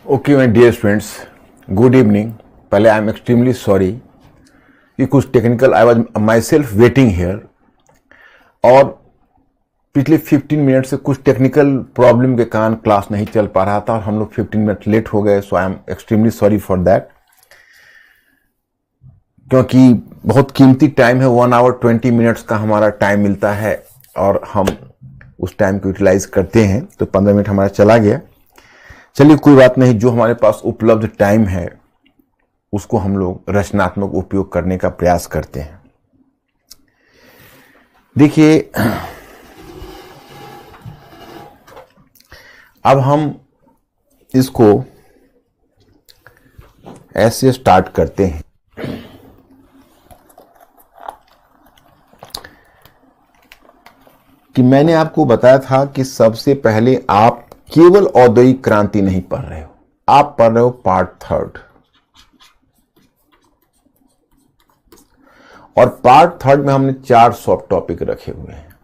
Okay my dear students, good evening. पहले I am extremely sorry कि कुछ technical I was myself waiting here और पिछले 15 minute से कुछ टेक्निकल प्रॉब्लम के कारण क्लास नहीं चल पा रहा था और हम लोग 15 मिनट लेट हो गए। So I am extremely sorry for that, क्योंकि बहुत कीमती टाइम है। 1 आवर 20 मिनट्स का हमारा टाइम मिलता है और हम उस टाइम को यूटिलाइज करते हैं, तो 15 मिनट हमारा चला गया। चलिए कोई बात नहीं, जो हमारे पास उपलब्ध टाइम है उसको हम लोग रचनात्मक उपयोग करने का प्रयास करते हैं। देखिए, अब हम इसको ऐसे स्टार्ट करते हैं कि मैंने आपको बताया था कि सबसे पहले आप केवल औद्योगिक क्रांति नहीं पढ़ रहे हो, आप पढ़ रहे हो पार्ट 3। और पार्ट 3 में हमने 4 सब टॉपिक रखे हुए हैं।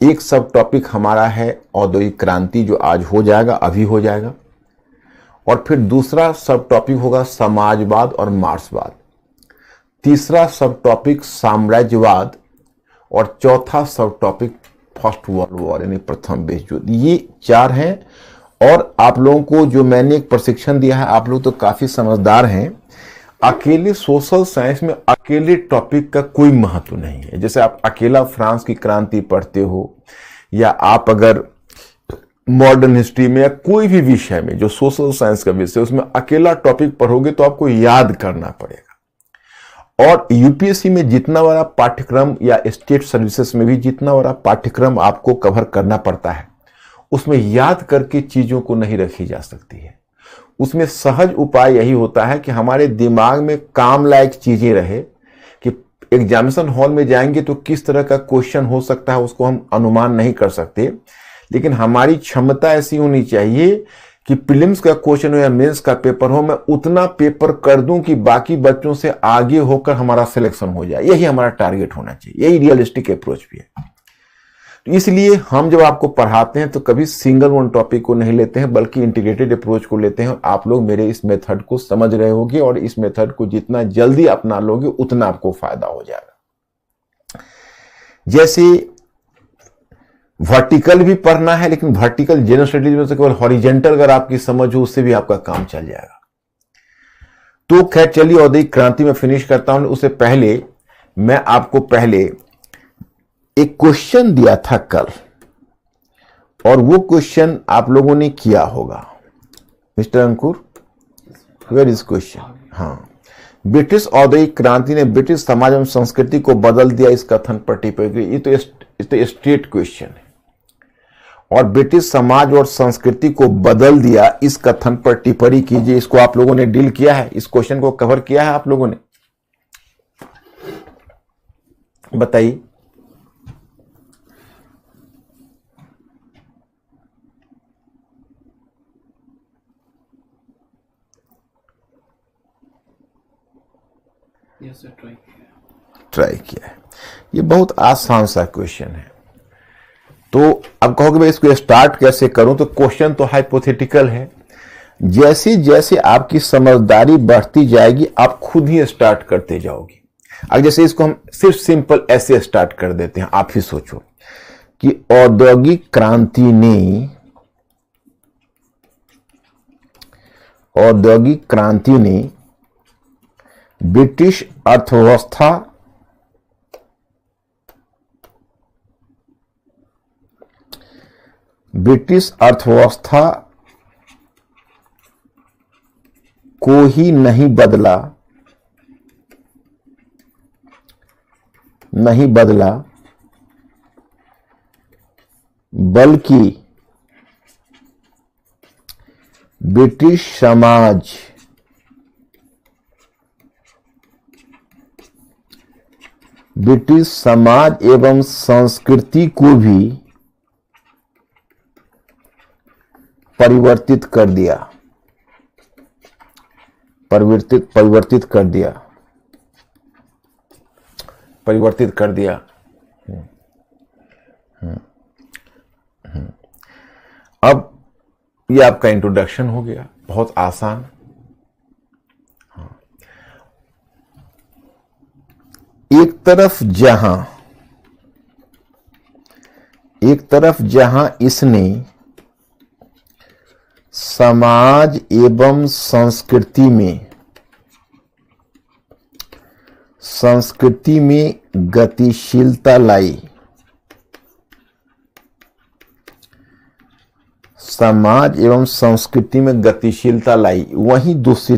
एक सब टॉपिक हमारा है औद्योगिक क्रांति, जो आज हो जाएगा, अभी हो जाएगा। और फिर दूसरा सब टॉपिक होगा समाजवाद और मार्क्सवाद। तीसरा सब टॉपिक साम्राज्यवाद और चौथा सब टॉपिक फर्स्ट वर्ल्ड वॉर यानी प्रथम विश्व युद्ध। ये 4 हैं। और आप लोगों को जो मैंने एक प्रशिक्षण दिया है, आप लोग तो काफी समझदार हैं। अकेले सोशल साइंस में अकेले टॉपिक का कोई महत्व नहीं है। जैसे आप अकेला फ्रांस की क्रांति पढ़ते हो, या आप अगर मॉडर्न हिस्ट्री में या कोई भी विषय में जो सोशल साइंस का विषय उसमें अकेला टॉपिक पढ़ोगे तो आपको याद करना पड़ेगा। और यूपीएससी में जितना बड़ा पाठ्यक्रम या स्टेट सर्विसेज में भी जितना बड़ा पाठ्यक्रम आपको कवर करना पड़ता है, उसमें याद करके चीजों को नहीं रखी जा सकती है। उसमें सहज उपाय यही होता है कि हमारे दिमाग में काम लायक चीजें रहे कि एग्जामिनेशन हॉल में जाएंगे तो किस तरह का क्वेश्चन हो सकता है उसको हम अनुमान नहीं कर सकते, लेकिन हमारी क्षमता ऐसी होनी चाहिए कि प्रीलिम्स का क्वेश्चन हो या मेंस का पेपर हो, मैं उतना पेपर कर दूं कि बाकी बच्चों से आगे होकर हमारा सिलेक्शन हो जाए। यही हमारा टारगेट होना चाहिए, यही रियलिस्टिक अप्रोच भी है। तो इसलिए हम जब आपको पढ़ाते हैं तो कभी सिंगल वन टॉपिक को नहीं लेते हैं, बल्कि इंटीग्रेटेड अप्रोच को लेते हैं। आप लोग मेरे इस मेथड को समझ रहे होंगे और इस मेथड को जितना जल्दी अपना लोगे उतना आपको फायदा हो जाएगा। जैसे वर्टिकल भी पढ़ना है, लेकिन वर्टिकल जनरल स्टडीज में से केवल हॉरिजेंटल अगर आपकी समझ हो उससे भी आपका काम चल जाएगा। तो खैर चलिए औद्योगिक क्रांति में फिनिश करता हूं। उससे पहले मैं आपको पहले एक क्वेश्चन दिया था कल, और वो क्वेश्चन आप लोगों ने किया होगा। Mister Ankur, where is question? हाँ, ब्रिटिश औद्योगिक क्रांति ने ब्रिटिश समाज एवं संस्कृति को बदल दिया, इस कथन पर टिप्पणी। ये तो स्ट्रेट क्वेश्चन है। और ब्रिटिश समाज और संस्कृति को बदल दिया, इस कथन पर टिप्पणी कीजिए। इसको आप लोगों ने डील किया है, इस क्वेश्चन को कवर किया है आप लोगों ने? बताइए। ट्राई किया है। ये बहुत आसान सा क्वेश्चन है। तो अब कहोगे भाई इसको स्टार्ट कैसे करूं? तो क्वेश्चन तो हाइपोथेटिकल है। जैसे जैसे आपकी समझदारी बढ़ती जाएगी आप खुद ही स्टार्ट करते जाओगे। अब जैसे इसको हम सिर्फ सिंपल ऐसे स्टार्ट कर देते हैं। आप ही सोचो कि औद्योगिक क्रांति ने ब्रिटिश अर्थव्यवस्था को ही नहीं बदला, बल्कि ब्रिटिश समाज एवं संस्कृति को भी परिवर्तित कर दिया। अब ये आपका इंट्रोडक्शन हो गया। बहुत आसान। एक तरफ जहां इसने समाज एवं संस्कृति में गतिशीलता लाई, समाज एवं संस्कृति में गतिशीलता लाई, वहीं दूसरी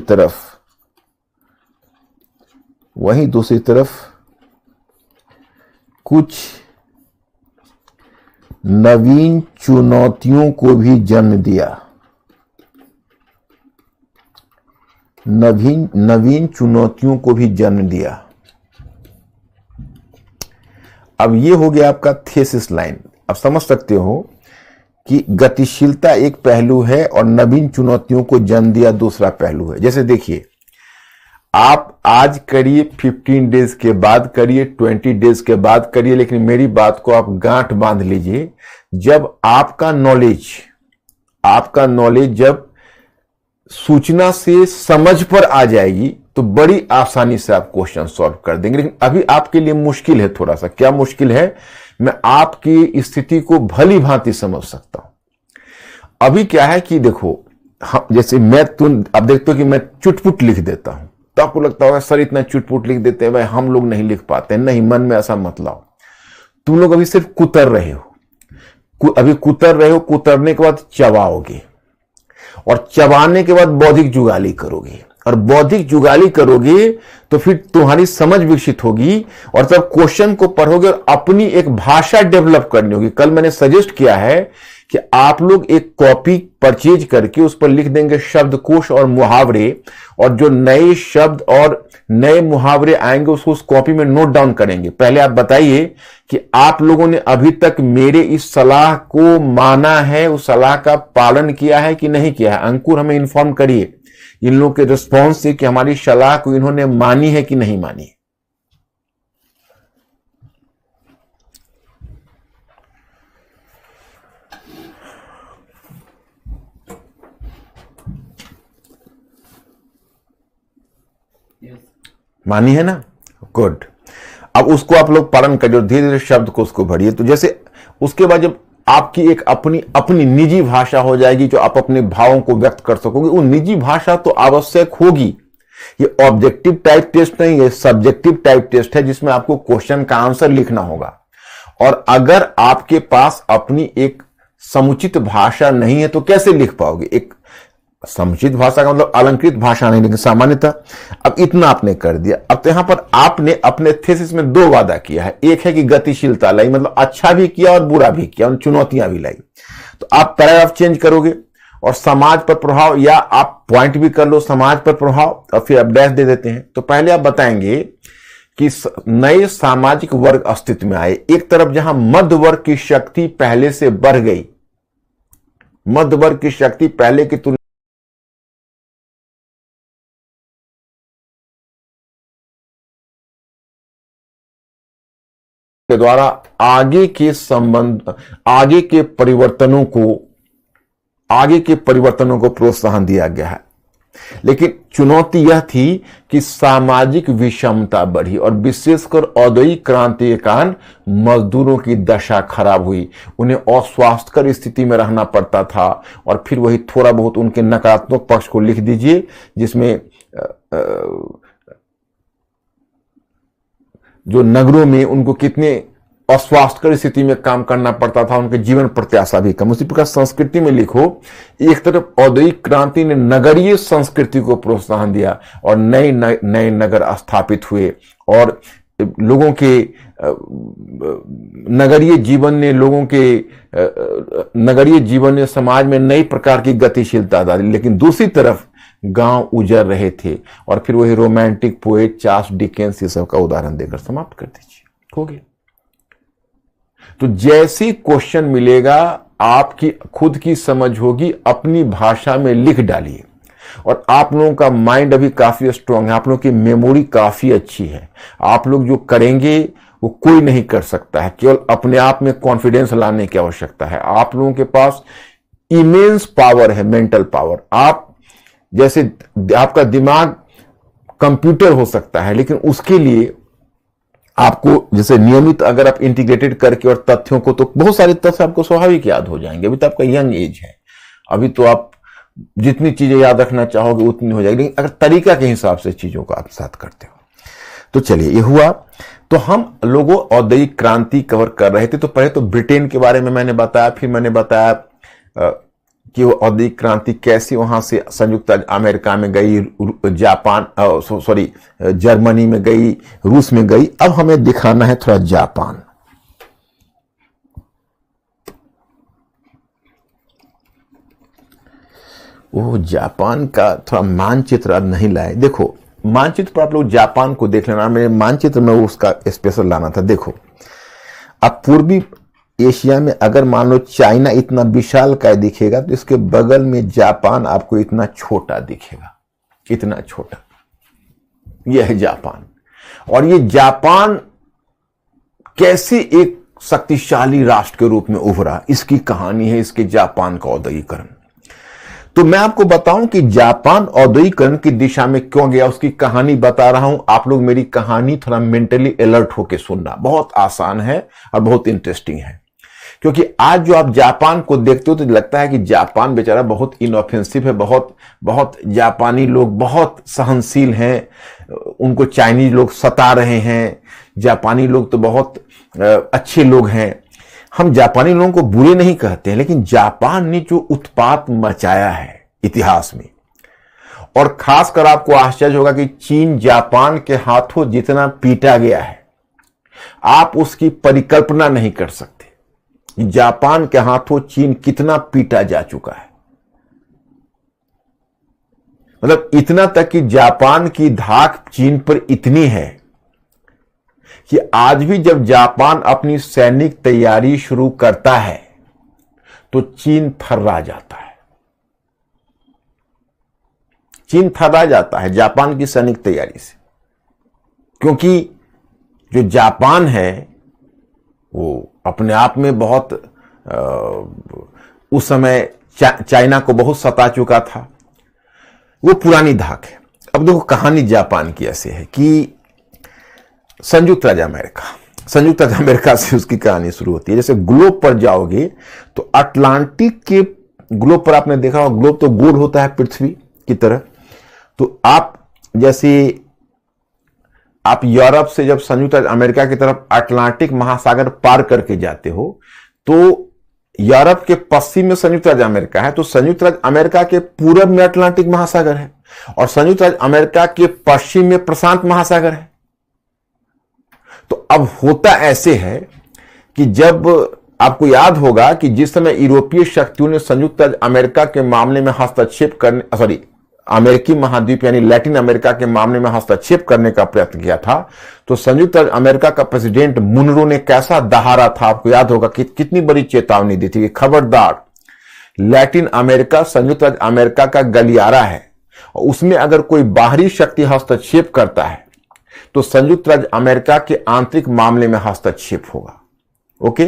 तरफ कुछ नवीन चुनौतियों को भी जन्म दिया, नवीन चुनौतियों को भी जन्म दिया। अब ये हो गया आपका थीसिस लाइन। अब समझ सकते हो कि गतिशीलता एक पहलू है और नवीन चुनौतियों को जन्म दिया दूसरा पहलू है। जैसे देखिए, आप आज करिए, 15 डेज के बाद करिए, 20 डेज के बाद करिए, लेकिन मेरी बात को आप गांठ बांध लीजिए। जब आपका नॉलेज जब सूचना से समझ पर आ जाएगी तो बड़ी आसानी से आप क्वेश्चन सॉल्व कर देंगे। लेकिन अभी आपके लिए मुश्किल है थोड़ा सा। क्या मुश्किल है? मैं आपकी स्थिति को भली भांति समझ सकता हूं। अभी क्या है कि देखो, जैसे आप देखते हो कि मैं चुटपुट लिख देता हूं, तो आपको लगता होगा सर इतना चुटपुट लिख देते हैं, भाई हम लोग नहीं लिख पाते। नहीं, मन में ऐसा मत लाओ। तुम लोग अभी सिर्फ कुतर रहे हो, कुतरने के बाद चबाओगे, और चबाने के बाद बौद्धिक जुगाली करोगे, और बौद्धिक जुगाली करोगे तो फिर तुम्हारी समझ विकसित होगी, और तब क्वेश्चन को पढ़ोगे और अपनी एक भाषा डेवलप करनी होगी। कल मैंने सजेस्ट किया है कि आप लोग एक कॉपी परचेज करके उस पर लिख देंगे शब्दकोश और मुहावरे, और जो नए शब्द और नए मुहावरे आएंगे उसको उस कॉपी में नोट डाउन करेंगे। पहले आप बताइए कि आप लोगों ने अभी तक मेरे इस सलाह को माना है, उस सलाह का पालन किया है कि नहीं किया है। अंकुर, हमें इन्फॉर्म करिए इन लोगों के रिस्पॉन्स से कि हमारी सलाह को इन्होंने मानी है कि नहीं मानी। मानी है ना? गुड। अब उसको आप लोग पालन करिए, धीरे धीरे शब्द को उसको भरिए। तो जैसे उसके बाद जब आपकी एक अपनी निजी भाषा हो जाएगी, जो आप अपने भावों को व्यक्त कर सकोगे, वो निजी भाषा तो आवश्यक होगी। ये ऑब्जेक्टिव टाइप टेस्ट नहीं है, सब्जेक्टिव टाइप टेस्ट है, जिसमें आपको क्वेश्चन का आंसर लिखना होगा। और अगर आपके पास अपनी एक समुचित भाषा नहीं है तो कैसे लिख पाओगे? एक समुचित भाषा का मतलब अलंकृत भाषा नहीं, लेकिन सामान्यतः। अब इतना आपने कर दिया। अब तो यहां पर आपने अपने थीसिस में 2 वादा किया है। एक है कि गतिशीलता लाई, मतलब अच्छा भी किया और बुरा भी किया, और चुनौतियां भी लाई। तो आप पैराग्राफ चेंज करोगे और समाज पर प्रभाव, या आप पॉइंट भी कर लो समाज पर प्रभाव, और फिर आप डैश दे देते हैं। तो पहले आप बताएंगे कि नए सामाजिक वर्ग अस्तित्व में आए। एक तरफ जहां मध्य वर्ग की शक्ति पहले से बढ़ गई, मध्य वर्ग की शक्ति पहले की तुलना के द्वारा आगे के परिवर्तनों को प्रोत्साहन दिया गया है। लेकिन चुनौती यह थी कि सामाजिक विषमता बढ़ी, और विशेषकर औद्योगिक क्रांति के कारण मजदूरों की दशा खराब हुई। उन्हें अस्वास्थ्यकर स्थिति में रहना पड़ता था। और फिर वही थोड़ा बहुत उनके नकारात्मक पक्ष को लिख दीजिए, जिसमें जो नगरों में उनको कितने अस्वास्थ्यकर स्थिति में काम करना पड़ता था, उनके जीवन प्रत्याशा भी कम। उसी प्रकार संस्कृति में लिखो, एक तरफ औद्योगिक क्रांति ने नगरीय संस्कृति को प्रोत्साहन दिया और नए नगर स्थापित हुए, और लोगों के नगरीय जीवन ने समाज में नई प्रकार की गतिशीलता डाली। लेकिन दूसरी तरफ गांव उजड़ रहे थे। और फिर वही रोमांटिक पोएट चार्ल्स डिकेंस ये सब का उदाहरण देकर समाप्त कर दीजिए, हो गया। तो जैसे क्वेश्चन मिलेगा, आपकी खुद की समझ होगी, अपनी भाषा में लिख डालिए। और आप लोगों का माइंड अभी काफी स्ट्रांग है, आप लोगों की मेमोरी काफी अच्छी है। आप लोग जो करेंगे वो कोई नहीं कर सकता है, केवल अपने आप में कॉन्फिडेंस लाने की आवश्यकता है। आप लोगों के पास इमेंस पावर है, मेंटल पावर। आप जैसे आपका दिमाग कंप्यूटर हो सकता है, लेकिन उसके लिए आपको जैसे नियमित अगर आप इंटीग्रेटेड करके और तथ्यों को, तो बहुत सारे तथ्य आपको स्वाभाविक याद हो जाएंगे। अभी तो आपका यंग एज है, अभी तो आप जितनी चीजें याद रखना चाहोगे उतनी हो जाएगी, लेकिन अगर तरीका के हिसाब से चीजों को आप साथ करते हो। तो चलिए, ये हुआ। तो हम लोगों औद्योगिक क्रांति कवर कर रहे थे। तो पहले तो ब्रिटेन के बारे में मैंने बताया, फिर मैंने बताया कि वो औद्योगिक क्रांति कैसे वहां से संयुक्त अमेरिका में गई, जापान जर्मनी में गई, रूस में गई। अब हमें दिखाना है थोड़ा जापान। वो जापान का थोड़ा मानचित्र अब नहीं लाए। देखो, मानचित्र पर आप लोग जापान को देख लेना, मेरे मानचित्र में उसका स्पेशल लाना था। देखो, अब पूर्वी एशिया में अगर मान लो चाइना इतना विशाल काय दिखेगा, तो इसके बगल में जापान आपको इतना छोटा दिखेगा, इतना छोटा। यह है जापान। और ये जापान कैसे एक शक्तिशाली राष्ट्र के रूप में उभरा, इसकी कहानी है इसके जापान का औद्योगिकरण। तो मैं आपको बताऊं कि जापान औद्योगिकरण की दिशा में क्यों गया, उसकी कहानी बता रहा हूं। आप लोग मेरी कहानी थोड़ा मेंटली अलर्ट होकर सुनना, बहुत आसान है और बहुत इंटरेस्टिंग है। क्योंकि आज जो आप जापान को देखते हो तो लगता है कि जापान बेचारा बहुत इनऑफेंसिव है, बहुत जापानी लोग बहुत सहनशील हैं, उनको चाइनीज लोग सता रहे हैं, जापानी लोग तो बहुत अच्छे लोग हैं। हम जापानी लोगों को बुरे नहीं कहते हैं, लेकिन जापान ने जो उत्पात मचाया है इतिहास में, और खासकर आपको आश्चर्य होगा कि चीन जापान के हाथों जितना पीटा गया है, आप उसकी परिकल्पना नहीं कर सकते। जापान के हाथों चीन कितना पीटा जा चुका है, मतलब इतना तक कि जापान की धाक चीन पर इतनी है कि आज भी जब जापान अपनी सैनिक तैयारी शुरू करता है तो चीन थर्रा जाता है। चीन थर्रा जाता है जापान की सैनिक तैयारी से, क्योंकि जो जापान है वो अपने आप में बहुत उस समय चाइना को बहुत सता चुका था, वो पुरानी धाक है। अब देखो, कहानी जापान की ऐसे है कि संयुक्त राज्य अमेरिका से उसकी कहानी शुरू होती है। जैसे ग्लोब पर जाओगे तो अटलांटिक के ग्लोब पर आपने देखा होगा, ग्लोब तो गोल होता है पृथ्वी की तरह। तो आप यूरोप से जब संयुक्त राज्य अमेरिका की तरफ अटलांटिक महासागर पार करके जाते हो तो यूरोप के पश्चिम में संयुक्त राज्य अमेरिका है, तो संयुक्त राज्य अमेरिका के पूरब में अटलांटिक महासागर है, और संयुक्त राज्य अमेरिका के पश्चिम में प्रशांत महासागर है। तो अब होता ऐसे है कि जब आपको याद होगा कि जिस समय यूरोपीय शक्तियों ने संयुक्त राज्य अमेरिका के मामले में हस्तक्षेप करने, अमेरिकी महाद्वीप यानी लैटिन अमेरिका के मामले में हस्तक्षेप करने का प्रयत्न किया था, तो संयुक्त राज्य अमेरिका का प्रेसिडेंट मुनरो ने कैसा दहाड़ा था, आपको याद होगा कि कितनी बड़ी चेतावनी दी थी कि खबरदार, लैटिन अमेरिका संयुक्त राज्य अमेरिका का गलियारा है, और उसमें अगर कोई बाहरी शक्ति हस्तक्षेप करता है तो संयुक्त राज्य अमेरिका के आंतरिक मामले में हस्तक्षेप होगा। ओके,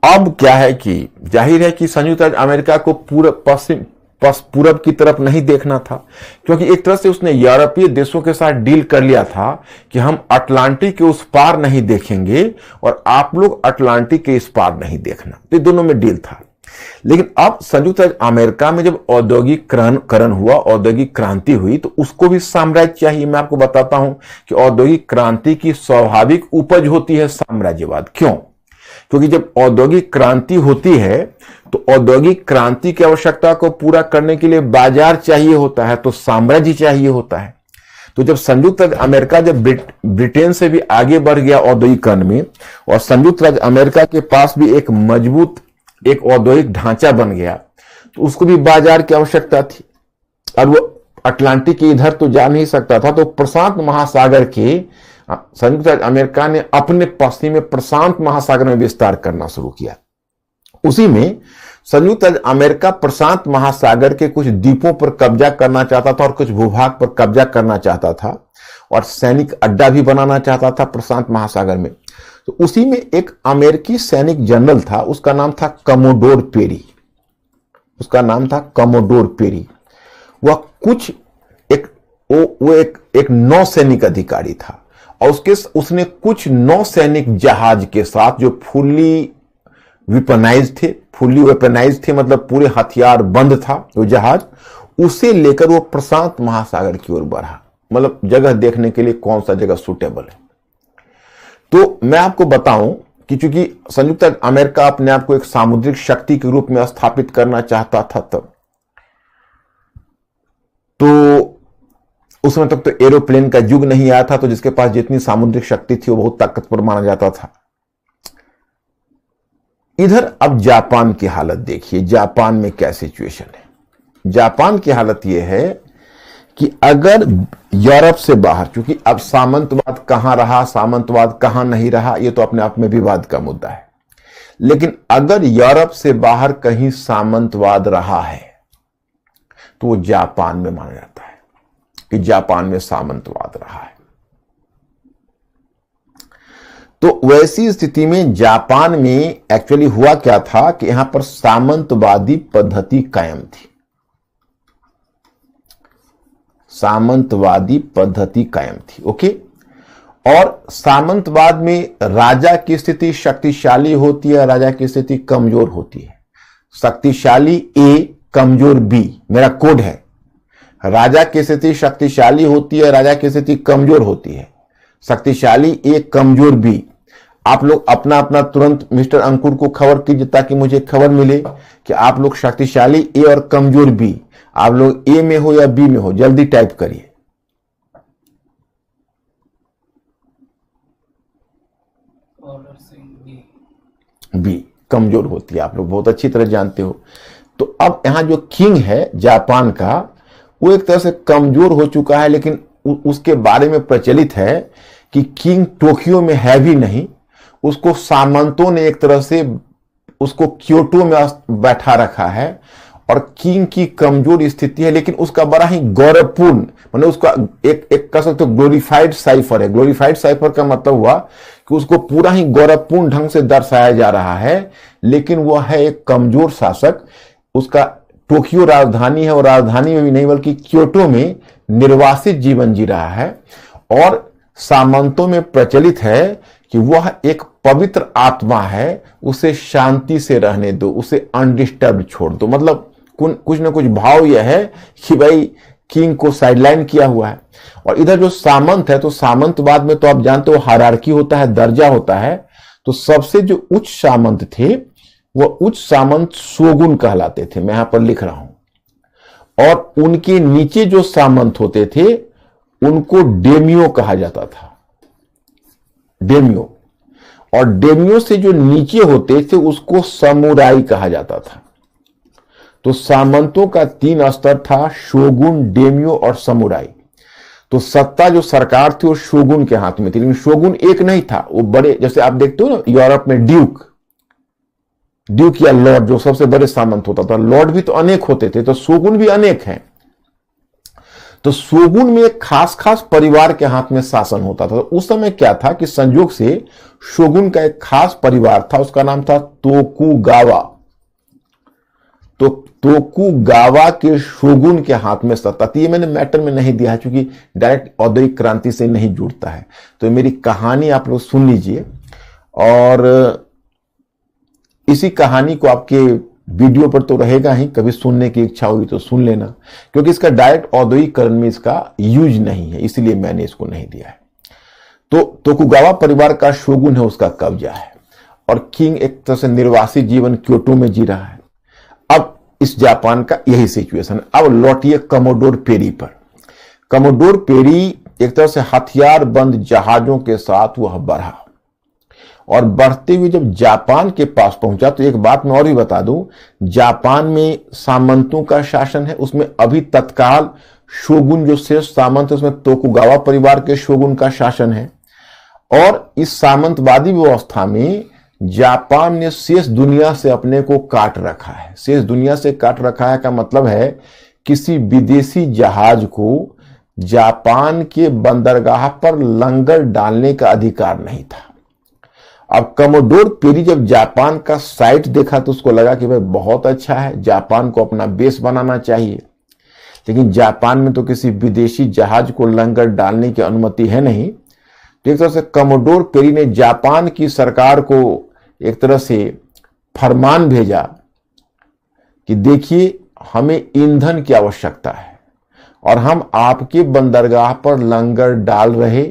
अब क्या है कि जाहिर है कि संयुक्त राज्य अमेरिका को पूरब की तरफ नहीं देखना था, क्योंकि एक तरह से उसने यूरोपीय देशों के साथ डील कर लिया था कि हम अटलांटिक के उस पार नहीं देखेंगे और आप लोग अटलांटिक के इस पार नहीं देखना। तो दोनों में डील था। लेकिन अब संयुक्त राज्य अमेरिका में जब औद्योगिकरण हुआ, औद्योगिक क्रांति हुई, तो उसको भी साम्राज्य चाहिए। मैं आपको बताता हूं कि औद्योगिक क्रांति की स्वाभाविक उपज होती है साम्राज्यवाद। क्यों? क्योंकि जब औद्योगिक क्रांति होती है तो औद्योगिक क्रांति की आवश्यकता को पूरा करने के लिए बाजार चाहिए होता है, तो साम्राज्य चाहिए होता है। तो जब संयुक्त राज्य अमेरिका जब ब्रिटेन से भी आगे बढ़ गया औद्योगिकरण में, और संयुक्त राज्य अमेरिका के पास भी एक मजबूत एक औद्योगिक ढांचा बन गया, तो उसको भी बाजार की आवश्यकता थी। और वो अटलांटिक के इधर तो जा नहीं सकता था, तो प्रशांत महासागर के संयुक्त राज्य अमेरिका ने अपने पश्चिम में प्रशांत महासागर में विस्तार करना शुरू किया। उसी में संयुक्त राज्य अमेरिका प्रशांत महासागर के कुछ द्वीपों पर कब्जा करना चाहता था और कुछ भूभाग पर कब्जा करना चाहता था, और सैनिक अड्डा भी बनाना चाहता था प्रशांत महासागर में। तो उसी में एक अमेरिकी सैनिक जनरल था, उसका नाम था कमोडोर पेरी। वह कुछ एक नौसैनिक अधिकारी था और उसने कुछ नौसैनिक जहाज के साथ जो फुल्ली वेपनाइज थे, मतलब पूरे हथियार बंद था वो जहाज, उसे लेकर वो प्रशांत महासागर की ओर बढ़ा। मतलब जगह देखने के लिए कौन सा जगह सूटेबल है। तो मैं आपको बताऊं कि चूंकि संयुक्त अमेरिका अपने आप को एक सामुद्रिक शक्ति के रूप में स्थापित करना चाहता था तब, तो उस समय तक तो एरोप्लेन का युग नहीं आया था, तो जिसके पास जितनी सामुद्रिक शक्ति थी वो बहुत ताकतवर माना जाता था। इधर अब जापान की हालत देखिए, जापान में क्या सिचुएशन है। जापान की हालत यह है कि अगर यूरोप से बाहर, क्योंकि अब सामंतवाद कहां रहा, सामंतवाद कहां नहीं रहा, यह तो अपने आप में विवाद का मुद्दा है, लेकिन अगर यूरोप से बाहर कहीं सामंतवाद रहा है तो वो जापान में माना जाता है कि जापान में सामंतवाद रहा है। तो वैसी स्थिति में जापान में एक्चुअली हुआ क्या था कि यहां पर सामंतवादी पद्धति कायम थी, सामंतवादी पद्धति कायम थी। ओके, और सामंतवाद में राजा की स्थिति शक्तिशाली होती है, राजा की स्थिति कमजोर होती है। शक्तिशाली ए, कमजोर बी, मेरा कोड है। राजा की स्थिति शक्तिशाली होती है, राजा की स्थिति कमजोर होती है। शक्तिशाली ए, कमजोर बी। आप लोग अपना अपना तुरंत मिस्टर अंकुर को खबर कीजिए ताकि मुझे खबर मिले कि आप लोग शक्तिशाली ए और कमजोर बी, आप लोग ए में हो या बी में हो। जल्दी टाइप करिए। बी कमजोर होती है, आप लोग बहुत अच्छी तरह जानते हो। तो अब यहां जो किंग है जापान का, वो एक तरह से कमजोर हो चुका है, लेकिन उसके बारे में प्रचलित है कि किंग टोक्यो में है भी नहीं, उसको सामंतों ने एक तरह से उसको क्योटो में बैठा रखा है और किंग की कमजोर स्थिति है, लेकिन उसका बड़ा ही गौरवपूर्ण, मतलब उसका एक कह सकते हो ग्लोरीफाइड साइफर है। ग्लोरीफाइड साइफर का मतलब हुआ कि उसको पूरा ही गौरवपूर्ण ढंग से दर्शाया जा रहा है, लेकिन वह है एक कमजोर शासक। उसका टोक्यो राजधानी है और राजधानी में भी नहीं बल्कि क्योटो में निर्वासित जीवन जी रहा है। और सामंतों में प्रचलित है कि वह एक पवित्र आत्मा है, उसे शांति से रहने दो, उसे अनडिस्टर्ब छोड़ दो। मतलब कुछ ना कुछ भाव यह है कि भाई किंग को साइडलाइन किया हुआ है। और इधर जो सामंत है, तो सामंतवाद में तो आप जानते हो हायरार्की होता है, दर्जा होता है। तो सबसे जो उच्च सामंत थे वह उच्च सामंत शोगुन कहलाते थे, मैं यहां पर लिख रहा हूं। और उनके नीचे जो सामंत होते थे उनको डेमियो कहा जाता था, डेमियो। और डेमियो से जो नीचे होते थे उसको समुराई कहा जाता था। तो सामंतों का 3 स्तर था, शोगुन, डेमियो और समुराई। तो सत्ता जो सरकार थी वो शोगुन के हाथ में थी, लेकिन शोगुन एक नहीं था, वो बड़े, जैसे आप देखते हो ना यूरोप में ड्यूक या लॉर्ड जो सबसे बड़े सामंत होता था, लॉर्ड भी तो अनेक होते थे, तो शोगुन भी अनेक हैं। तो शोगुन में एक खास परिवार के हाथ में शासन होता था। तो उस समय क्या था कि संयोग से शोगुन का एक खास परिवार था, उसका नाम था तोकुगावा। तो तोकुगावा के शोगुन के हाथ में सत्ता थी। ये मैंने मैटर में नहीं दिया है क्योंकि डायरेक्ट औद्योगिक क्रांति से नहीं जुड़ता है। तो मेरी कहानी आप लोग सुन लीजिए और इसी कहानी को आपके वीडियो पर तो रहेगा ही, कभी सुनने की इच्छा होगी तो सुन लेना, क्योंकि इसका डायरेक्ट औद्योगिकरण में इसका यूज नहीं है, इसलिए मैंने इसको नहीं दिया है। तो तोकुगावा परिवार का शोगुन है, उसका कब्जा है और किंग एक तरह से निर्वासित जीवन क्योटो में जी रहा है। अब इस जापान का यही सिचुएशन। अब लौटिए कमोडोर पेरी पर। कमोडोर पेरी एक तरह से हथियार बंद जहाजों के साथ वह बढ़ा और बढ़ते हुए जब जापान के पास पहुंचा, तो एक बात मैं और भी बता दूं, जापान में सामंतों का शासन है, उसमें अभी तत्काल शोगुन जो शेष सामंत है उसमें तोकुगावा परिवार के शोगुन का शासन है। और इस सामंतवादी व्यवस्था में जापान ने शेष दुनिया से अपने को काट रखा है। शेष दुनिया से काट रखा है का मतलब है किसी विदेशी जहाज को जापान के बंदरगाह पर लंगर डालने का अधिकार नहीं था। अब कमोडोर पेरी जब जापान का साइट देखा तो उसको लगा कि भाई बहुत अच्छा है, जापान को अपना बेस बनाना चाहिए। लेकिन जापान में तो किसी विदेशी जहाज को लंगर डालने की अनुमति है नहीं। तो एक तरह से कमोडोर पेरी ने जापान की सरकार को एक तरह से फरमान भेजा कि देखिए, हमें ईंधन की आवश्यकता है और हम आपके बंदरगाह पर लंगर डाल रहे,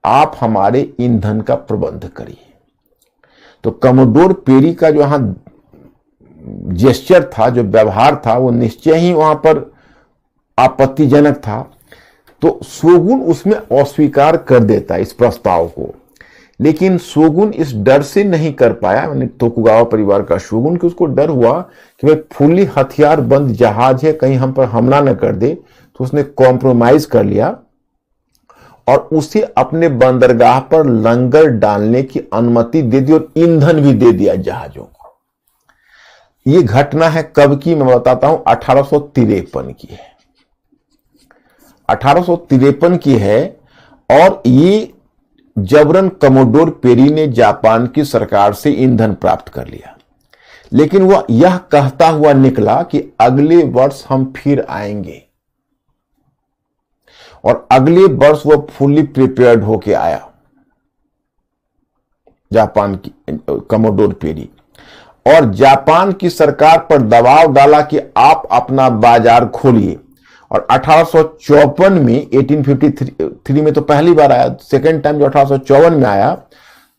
आप हमारे ईंधन का प्रबंध करिए। तो कमोडोर पेरी का जो यहां जेस्चर था, जो व्यवहार था, वो निश्चय ही वहां पर आपत्तिजनक था। तो शोगुन उसमें अस्वीकार कर देता इस प्रस्ताव को, लेकिन शोगुन इस डर से नहीं कर पाया, यानी तोकुगावा परिवार का शोगुन, कि उसको डर हुआ कि भाई फुल्ली हथियार बंद जहाज है, कहीं हम पर हमला न कर दे। तो उसने कॉम्प्रोमाइज कर लिया और उसे अपने बंदरगाह पर लंगर डालने की अनुमति दे दी और ईंधन भी दे दिया जहाजों को। यह घटना है कब की, मैं बताता हूं, 1853 की है। 1853 की है और ये जबरन कमोडोर पेरी ने जापान की सरकार से ईंधन प्राप्त कर लिया, लेकिन वह यह कहता हुआ निकला कि अगले वर्ष हम फिर आएंगे, और अगले वर्ष वह फुल्ली प्रिपेयर्ड होके आया जापान की कमोडोर पेरी, और जापान की सरकार पर दबाव डाला कि आप अपना बाजार खोलिए। और 1854 में, 1853 में तो पहली बार आया, सेकेंड टाइम जो 1854 में आया,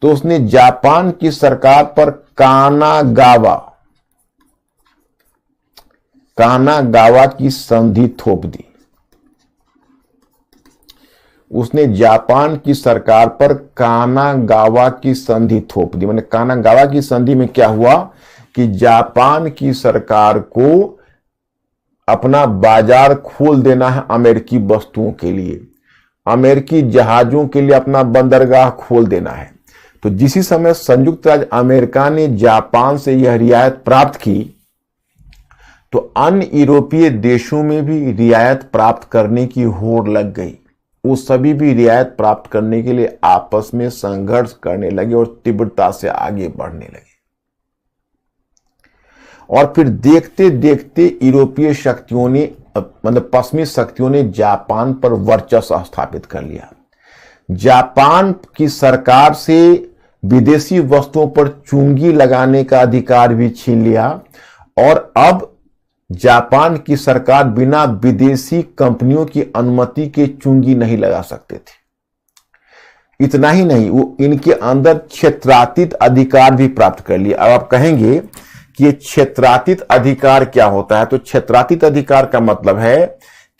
तो उसने जापान की सरकार पर कानागावा की संधि थोप दी। उसने जापान की सरकार पर कानागावा की संधि थोप दी। माने कानागावा की संधि में क्या हुआ कि जापान की सरकार को अपना बाजार खोल देना है अमेरिकी वस्तुओं के लिए, अमेरिकी जहाजों के लिए अपना बंदरगाह खोल देना है। तो जिसी समय संयुक्त राज्य अमेरिका ने जापान से यह रियायत प्राप्त की, तो अन्य यूरोपीय देशों में भी रियायत प्राप्त करने की होड़ लग गई। वो सभी भी रियायत प्राप्त करने के लिए आपस में संघर्ष करने लगे और तीव्रता से आगे बढ़ने लगे। और फिर देखते देखते यूरोपीय शक्तियों ने, मतलब पश्चिमी शक्तियों ने जापान पर वर्चस्व स्थापित कर लिया। जापान की सरकार से विदेशी वस्तुओं पर चुंगी लगाने का अधिकार भी छीन लिया, और अब जापान की सरकार बिना विदेशी कंपनियों की अनुमति के चुंगी नहीं लगा सकते थे। इतना ही नहीं, वो इनके अंदर क्षेत्रातीत अधिकार भी प्राप्त कर लिए। अब आप कहेंगे कि ये क्षेत्रातीत अधिकार क्या होता है? तो क्षेत्रातीत अधिकार का मतलब है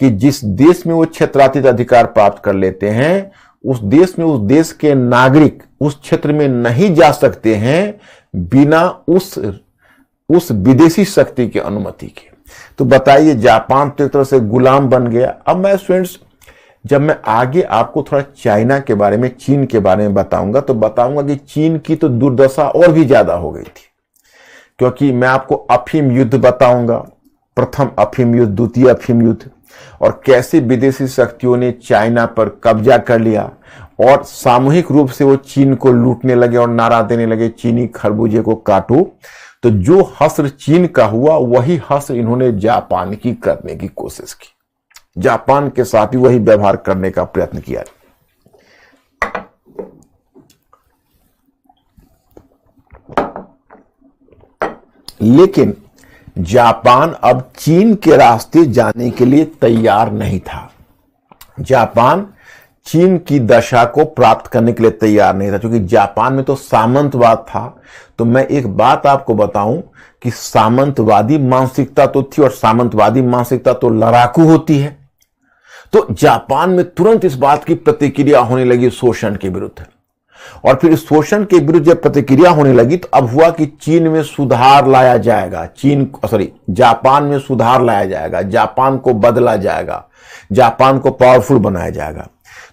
कि जिस देश में वो क्षेत्रातीत अधिकार प्राप्त कर लेते हैं, उस देश में उस देश के नागरिक उस क्षेत्र में नहीं जा सकते हैं बिना उस विदेशी शक्ति की अनुमति के। तो बताइए, जापान तो एक तरह से गुलाम बन गया। अब मैं स्टूडेंट्स, जब मैं आगे आपको थोड़ा चाइना के बारे में, चीन के बारे में बताऊंगा, तो बताऊंगा कि चीन की तो दुर्दशा और भी ज्यादा हो गई थी, क्योंकि मैं आपको अफीम युद्ध बताऊंगा, प्रथम अफीम युद्ध, द्वितीय अफीम युद्ध, और कैसे विदेशी शक्तियों ने चाइना पर कब्जा कर लिया और सामूहिक रूप से वो चीन को लूटने लगे और नारा देने लगे, चीनी खरबूजे को काटो। तो जो हश्र चीन का हुआ, वही हश्र इन्होंने जापान की करने की कोशिश की, जापान के साथ ही वही व्यवहार करने का प्रयत्न किया। लेकिन जापान अब चीन के रास्ते जाने के लिए तैयार नहीं था। जापान चीन की दशा को प्राप्त करने के लिए तैयार नहीं था, क्योंकि जापान में तो सामंतवाद था। तो मैं एक बात आपको बताऊं कि सामंतवादी मानसिकता तो थी, और सामंतवादी मानसिकता तो लड़ाकू होती है। तो जापान में तुरंत इस बात की प्रतिक्रिया होने लगी शोषण के विरुद्ध, और फिर इस शोषण के विरुद्ध जब प्रतिक्रिया होने लगी, तो अब हुआ कि चीन में सुधार लाया जाएगा, जापान में सुधार लाया जाएगा, जापान को बदला जाएगा, जापान को पावरफुल बनाया जाएगा।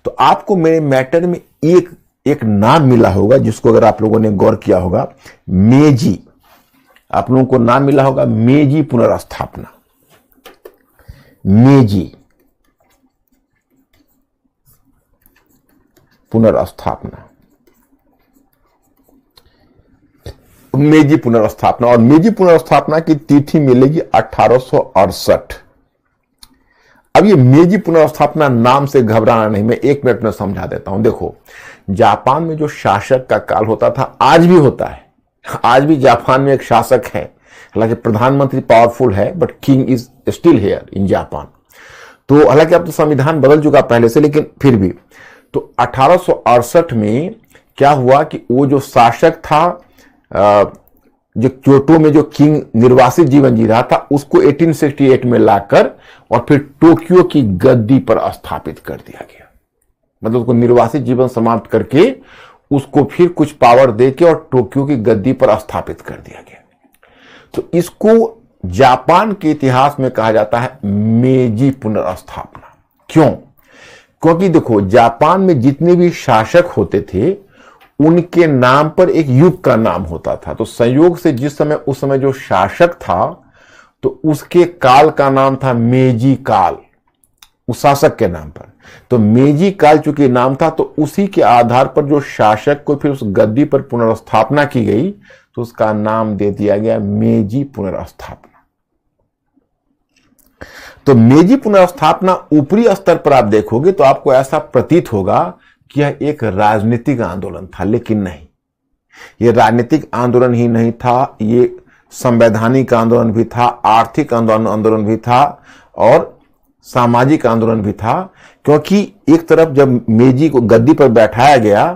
तो आपको मेरे मैटर में एक नाम मिला होगा, जिसको अगर आप लोगों ने गौर किया होगा, मेजी। आप लोगों को नाम मिला होगा मेजी पुनर्स्थापना। मेजी पुनर्स्थापना, मेजी पुनर्स्थापना। और मेजी पुनर्स्थापना की तिथि मिलेगी 1868। अब ये मेजी पुनर्स्थापना नाम से घबराना नहीं, मैं 1 मिनट में समझा देता हूं। देखो, जापान में जो शासक का काल होता था, आज भी होता है। आज भी जापान में एक शासक है, हालांकि प्रधानमंत्री पावरफुल है, but king is still here in Japan. तो हालांकि अब तो संविधान बदल चुका पहले से, लेकिन फिर भी। तो 1868 में क्या हुआ कि वो जो शासक था, जो क्योटो में जो किंग निर्वासित जीवन जी रहा था, उसको 1868 में लाकर और फिर टोक्यो की गद्दी पर स्थापित कर दिया गया। मतलब उसको निर्वासित जीवन समाप्त करके उसको फिर कुछ पावर देके और टोक्यो की गद्दी पर स्थापित कर दिया गया। तो इसको जापान के इतिहास में कहा जाता है मेजी पुनर्स्थापना। क्यों? क्योंकि देखो, जापान में जितने भी शासक होते थे उनके नाम पर एक युग का नाम होता था। तो संयोग से जिस समय उस समय जो शासक था, तो उसके काल का नाम था मेजी काल, उस शासक के नाम पर। तो मेजी काल चूंकि नाम था, तो उसी के आधार पर जो शासक को फिर उस गद्दी पर पुनर्स्थापना की गई, तो उसका नाम दे दिया गया मेजी पुनर्स्थापना। तो मेजी पुनर्स्थापना ऊपरी स्तर पर आप देखोगे तो आपको ऐसा प्रतीत होगा कि यह एक राजनीतिक आंदोलन था, लेकिन नहीं, यह राजनीतिक आंदोलन ही नहीं था, ये संवैधानिक आंदोलन भी था, आर्थिक आंदोलन भी था और सामाजिक आंदोलन भी था। क्योंकि एक तरफ जब मेजी को गद्दी पर बैठाया गया,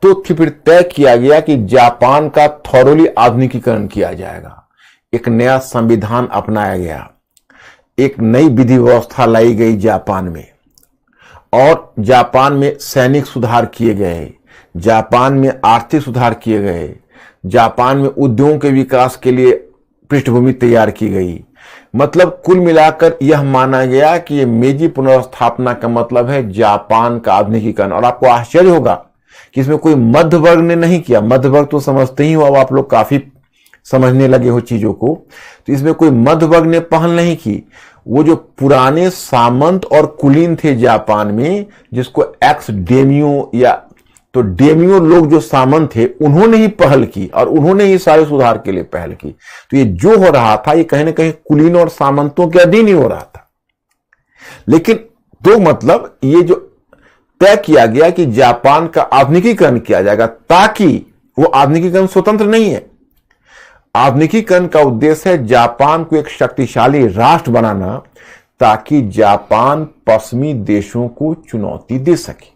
तो फिर तय किया गया कि जापान का थॉरोली आधुनिकीकरण किया जाएगा, एक नया संविधान अपनाया गया, एक नई विधि व्यवस्था लाई गई जापान में, और जापान में सैनिक सुधार किए गए, जापान में आर्थिक सुधार किए गए, जापान में उद्योगों के विकास के लिए पृष्ठभूमि तैयार की गई। मतलब कुल मिलाकर यह माना गया कि यह मेजी पुनर्स्थापना का मतलब है जापान का आधुनिकीकरण। और आपको आश्चर्य होगा कि इसमें कोई मध्य वर्ग ने नहीं किया। मध्य वर्ग तो समझते ही हो, अब आप लोग काफी समझने लगे हो चीजों को। तो इसमें कोई मध्य वर्ग ने पहल नहीं की। वो जो पुराने सामंत और कुलीन थे जापान में, जिसको एक्स डेमियो या तो डेमियो लोग जो सामंत थे, उन्होंने ही पहल की और उन्होंने ही सारे सुधार के लिए पहल की। तो ये जो हो रहा था, ये कहीं ना कहीं कुलीन और सामंतों के अधीन ही हो रहा था। लेकिन तो मतलब ये जो तय किया गया कि जापान का आधुनिकीकरण किया जाएगा, ताकि वो आधुनिकीकरण स्वतंत्र नहीं है। आधुनिकीकरण का उद्देश्य है जापान को एक शक्तिशाली राष्ट्र बनाना, ताकि जापान पश्चिमी देशों को चुनौती दे सके।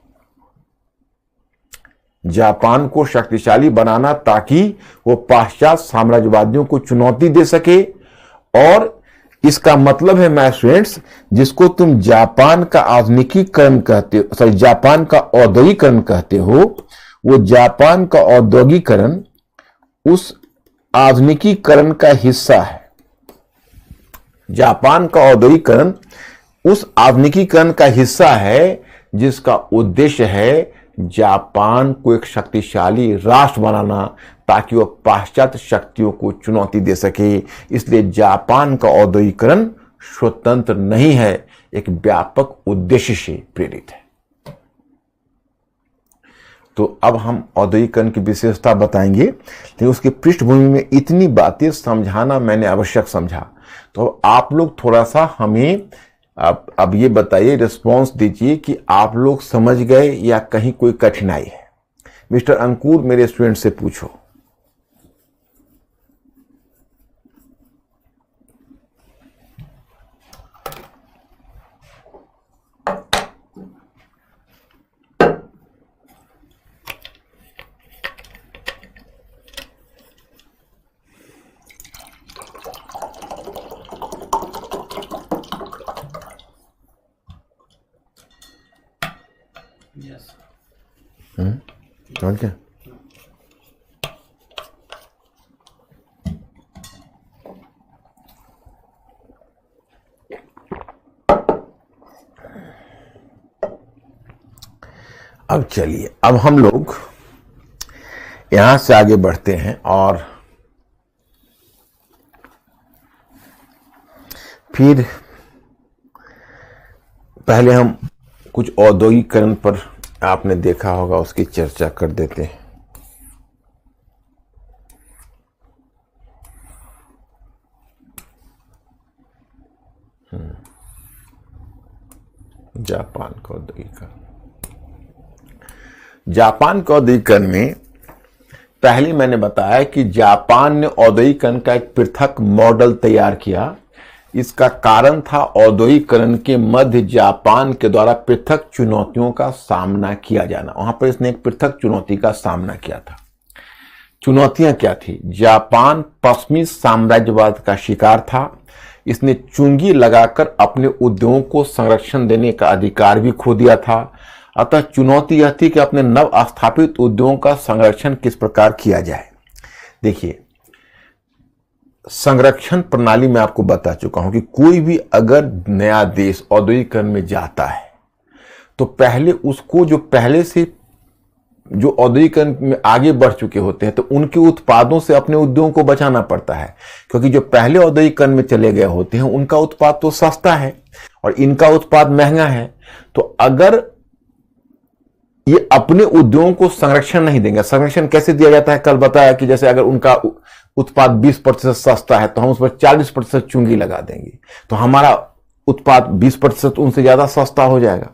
जापान को शक्तिशाली बनाना ताकि वो पाश्चात्य साम्राज्यवादियों को चुनौती दे सके। और इसका मतलब है माय स्टूडेंट्स, जिसको तुम जापान का आधुनिकीकरण कहते हो, सॉरी जापान का औद्योगिकरण कहते हो, वो जापान का औद्योगिकरण उस आधुनिकीकरण का हिस्सा है। जापान का औद्योगिकरण उस आधुनिकीकरण का हिस्सा है जिसका उद्देश्य है जापान को एक शक्तिशाली राष्ट्र बनाना, ताकि वह पाश्चात्य शक्तियों को चुनौती दे सके। इसलिए जापान का औद्योगिकरण स्वतंत्र नहीं है, एक व्यापक उद्देश्य से प्रेरित है। तो अब हम औद्योगिकरण की विशेषता बताएंगे, लेकिन उसकी पृष्ठभूमि में इतनी बातें समझाना मैंने आवश्यक समझा। तो आप लोग थोड़ा सा हमें अब ये बताइए, रिस्पॉन्स दीजिए कि आप लोग समझ गए या कहीं कोई कठिनाई है। मिस्टर अंकुर, मेरे स्टूडेंट से पूछो। और क्या? अब चलिए, अब हम लोग यहां से आगे बढ़ते हैं और फिर पहले हम कुछ औद्योगिकरण पर आपने देखा होगा उसकी चर्चा कर देते हैं। जापान का औद्योगिकरण। जापान के औद्योगिकरण में पहले मैंने बताया कि जापान ने औद्योगिकरण का एक पृथक मॉडल तैयार किया। इसका कारण था औद्योगिकरण के मध्य जापान के द्वारा पृथक चुनौतियों का सामना किया जाना। वहां पर इसने एक पृथक चुनौती का सामना किया था। चुनौतियां क्या थी? जापान पश्चिमी साम्राज्यवाद का शिकार था। इसने चुंगी लगाकर अपने उद्योगों को संरक्षण देने का अधिकार भी खो दिया था। अतः चुनौती यह थी कि अपने नव स्थापित उद्योगों का संरक्षण किस प्रकार किया जाए। देखिए, संरक्षण प्रणाली में आपको बता चुका हूं कि कोई भी अगर नया देश औद्योगिकरण में जाता है तो पहले उसको जो पहले से जो औद्योगिकरण में आगे बढ़ चुके होते हैं तो उनके उत्पादों से अपने उद्योगों को बचाना पड़ता है, क्योंकि जो पहले औद्योगिकरण में चले गए होते हैं उनका उत्पाद तो सस्ता है और इनका उत्पाद महंगा है। तो अगर ये अपने उद्योगों को संरक्षण नहीं देंगे, संरक्षण कैसे दिया जाता है कल बताया कि जैसे अगर उनका उत्पाद 20% सस्ता है तो हम उस पर 40% चुंगी लगा देंगे तो हमारा उत्पाद 20% उनसे ज्यादा सस्ता हो जाएगा।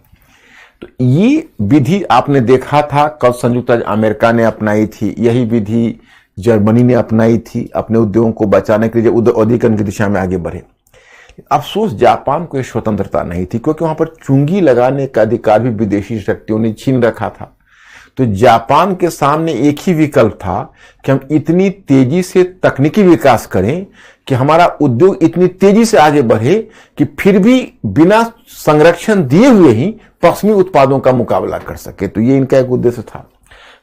तो ये विधि आपने देखा था कल संयुक्त राज्य अमेरिका ने अपनाई थी, यही विधि जर्मनी ने अपनाई थी अपने उद्योगों को बचाने के लिए औद्योगिकरण की दिशा में आगे बढ़े। अफसोस जापान को यह स्वतंत्रता नहीं थी, क्योंकि वहां पर चुंगी लगाने का अधिकार भी विदेशी शक्तियों ने छीन रखा था। तो जापान के सामने एक ही विकल्प था कि हम इतनी तेजी से तकनीकी विकास करें कि हमारा उद्योग इतनी तेजी से आगे बढ़े कि फिर भी बिना संरक्षण दिए हुए ही पश्चिमी उत्पादों का मुकाबला कर सके। तो ये इनका एक उद्देश्य था।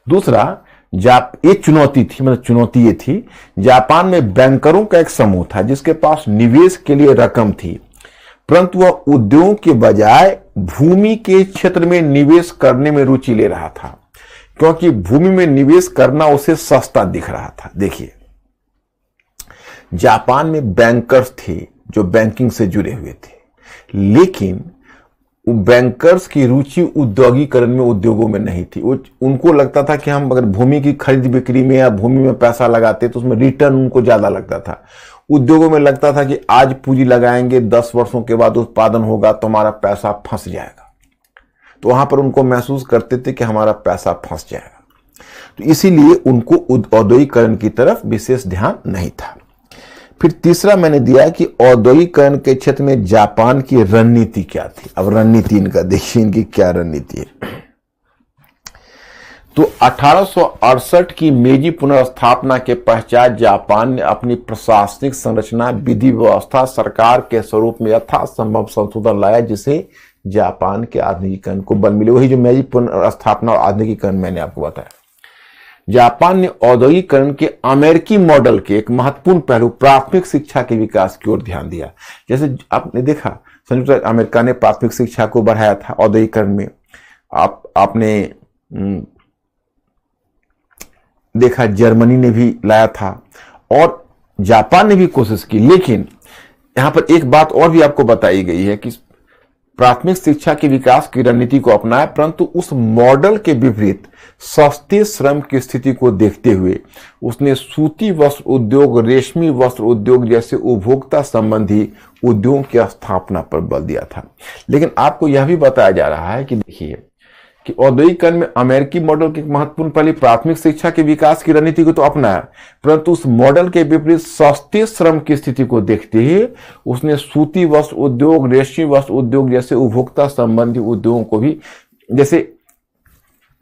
दूसरा, ये चुनौती थी, मतलब चुनौती ये थी, जापान में बैंकरों का एक समूह था जिसके पास निवेश के लिए रकम थी, परंतु वह उद्योगों के बजाय भूमि के क्षेत्र में निवेश करने में रुचि ले रहा था, क्योंकि भूमि में निवेश करना उसे सस्ता दिख रहा था। देखिए, जापान में बैंकर्स थे जो बैंकिंग से जुड़े हुए थे, लेकिन बैंकर्स की रुचि औद्योगिकरण में उद्योगों में नहीं थी। उनको लगता था कि हम अगर भूमि की खरीद बिक्री में या भूमि में पैसा लगाते तो उसमें रिटर्न उनको ज्यादा लगता था। उद्योगों में लगता था कि आज पूंजी लगाएंगे, 10 वर्षों के बाद उत्पादन होगा तो हमारा पैसा फंस जाएगा। तो वहां पर उनको महसूस करते थे कि हमारा पैसा फंस जाएगा, तो इसीलिए उनको औद्योगिकरण की तरफ विशेष ध्यान नहीं था। फिर तीसरा मैंने दिया कि औद्योगिकरण के क्षेत्र में जापान की रणनीति क्या थी। अब रणनीति इनका देखिए, इनकी क्या रणनीति है। तो 1868 की मेजी पुनर्स्थापना के पश्चात जापान ने अपनी प्रशासनिक संरचना, विधि व्यवस्था, सरकार के स्वरूप में यथासंभव संशोधन लाया, जिसे जापान के आधुनिकीकरण को बल मिले। वही जो मेजी पुनर्स्थापना और आधुनिकीकरण मैंने आपको बताया। जापान ने औद्योगिकरण के अमेरिकी मॉडल के एक महत्वपूर्ण पहलू प्राथमिक शिक्षा के विकास की ओर ध्यान दिया। जैसे आपने देखा संयुक्त राज्य अमेरिका ने प्राथमिक शिक्षा को बढ़ाया था औद्योगिकरण में, आपने देखा जर्मनी ने भी लाया था और जापान ने भी कोशिश की। लेकिन यहां पर एक बात और भी आपको बताई गई है कि प्राथमिक शिक्षा के विकास की रणनीति को अपनाया, परंतु उस मॉडल के विपरीत सस्ते श्रम की स्थिति को देखते हुए उसने सूती वस्त्र उद्योग, रेशमी वस्त्र उद्योग जैसे उपभोक्ता संबंधी उद्योगों की स्थापना पर बल दिया था। लेकिन आपको यह भी बताया जा रहा है कि देखिए कि औद्योगिकरण में अमेरिकी मॉडल की महत्वपूर्ण पहली प्राथमिक शिक्षा के विकास की रणनीति को तो अपनाया, परंतु उस मॉडल के विपरीत सस्ते श्रम की स्थिति को देखते हुए उसने सूती वस्त्र उद्योग, रेशमी वस्त्र उद्योग जैसे उपभोक्ता संबंधी उद्योगों को भी जैसे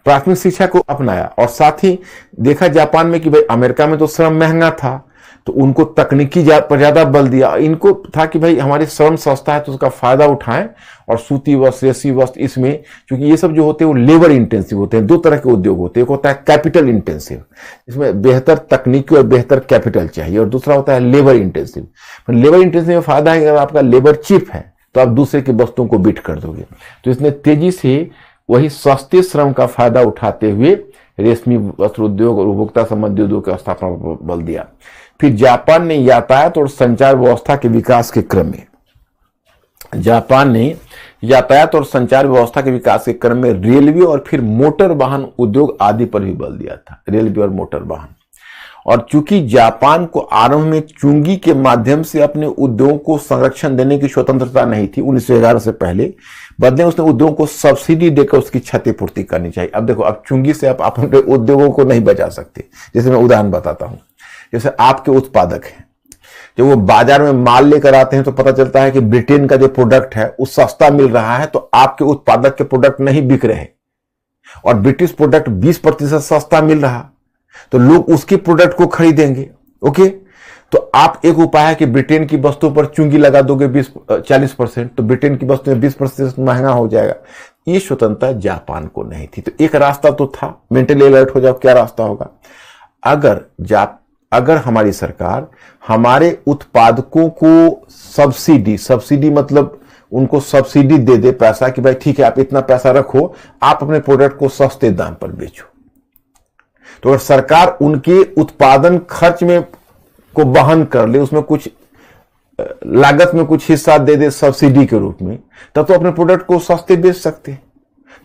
प्राथमिक शिक्षा को अपनाया। और साथ ही देखा जापान में कि भाई अमेरिका में तो श्रम महंगा था तो उनको तकनीकी पर ज्यादा बल दिया। इनको था कि भाई हमारी श्रम सस्ता है तो उसका फायदा उठाएं, और सूती वस्त्र, रेशमी वस्त्र, इसमें क्योंकि ये सब जो होते हैं वो लेबर इंटेंसिव होते हैं। दो तरह के उद्योग होते हैं, एक होता है कैपिटल इंटेंसिव, इसमें बेहतर तकनीकी और बेहतर कैपिटल चाहिए, और दूसरा होता है लेबर इंटेंसिव। लेबर इंटेंसिव में फायदा है कि अगर आपका लेबर चीप है तो आप दूसरे की वस्तुओं को बीट कर दोगे। तो इसने तेजी से वही सस्ते श्रम का फायदा उठाते हुए रेशमी वस्त्र उद्योग और उपभोक्ता संबंधी उद्योग की स्थापना पर बल दिया। फिर जापान ने यातायात और संचार व्यवस्था के विकास के क्रम में रेलवे और फिर मोटर वाहन उद्योग आदि पर भी बल दिया था। रेलवे और मोटर वाहन, और चूंकि जापान को आरंभ में चुंगी के माध्यम से अपने उद्योगों को संरक्षण देने की स्वतंत्रता नहीं थी 1911 से पहले, बदले उसने उद्योगों को सब्सिडी देकर उसकी क्षतिपूर्ति करनी चाहिए। अब देखो, अब चुंगी से आप अपने उद्योगों को नहीं बचा सकते। जैसे मैं उदाहरण बताता हूं, जैसे आपके उत्पादक हैं, जब वो बाजार में माल लेकर आते हैं तो पता चलता है कि ब्रिटेन का जो प्रोडक्ट है वो सस्ता मिल रहा है, तो आपके उत्पादक के प्रोडक्ट नहीं बिक रहे और ब्रिटिश प्रोडक्ट 20% सस्ता मिल रहा, तो लोग उसके प्रोडक्ट को खरीदेंगे। ओके, तो आप एक उपाय है कि ब्रिटेन की वस्तु पर चुंगी लगा दोगे 40%, तो ब्रिटेन की वस्तु में 20% महंगा हो जाएगा। ये स्वतंत्रता जापान को नहीं थी। तो एक रास्ता तो था, मेंटली अलर्ट हो जाओ, क्या रास्ता होगा? अगर हमारी सरकार हमारे उत्पादकों को सब्सिडी मतलब उनको सब्सिडी दे दे पैसा, कि भाई ठीक है आप इतना पैसा रखो, आप अपने प्रोडक्ट को सस्ते दाम पर बेचो। तो अगर सरकार उनके उत्पादन खर्च में को वहन कर ले, उसमें कुछ लागत में कुछ हिस्सा दे दे सब्सिडी के रूप में, तब तो अपने प्रोडक्ट को सस्ते बेच सकते हैं।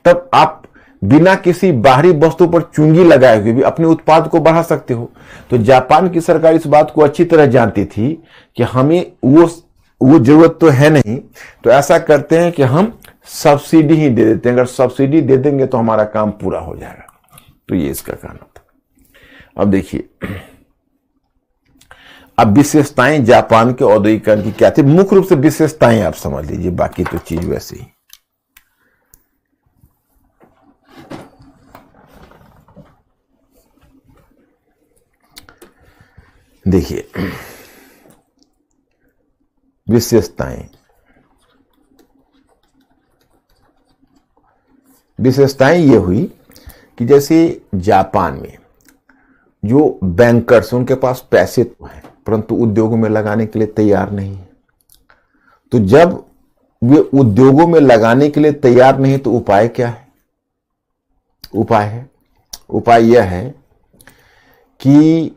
तब आप बिना किसी बाहरी वस्तु पर चुंगी लगाए हुए भी अपने उत्पाद को बढ़ा सकते हो। तो जापान की सरकार इस बात को अच्छी तरह जानती थी कि हमें वो जरूरत तो है नहीं, तो ऐसा करते हैं कि हम सब्सिडी ही दे देते हैं। अगर सब्सिडी दे देंगे तो हमारा काम पूरा हो जाएगा। तो ये इसका कहना था। अब देखिए, अब विशेषताएं जापान के औद्योगिकरण की क्या थी? मुख्य रूप से विशेषताएं आप समझ लीजिए, बाकी तो चीज वैसे ही। देखिए, विशेषताएं ये हुई कि जैसे जापान में जो बैंकर्स, उनके पास पैसे तो हैं परंतु उद्योगों में लगाने के लिए तैयार नहीं है। तो जब वे उद्योगों में लगाने के लिए तैयार नहीं, तो उपाय क्या है? उपाय यह है कि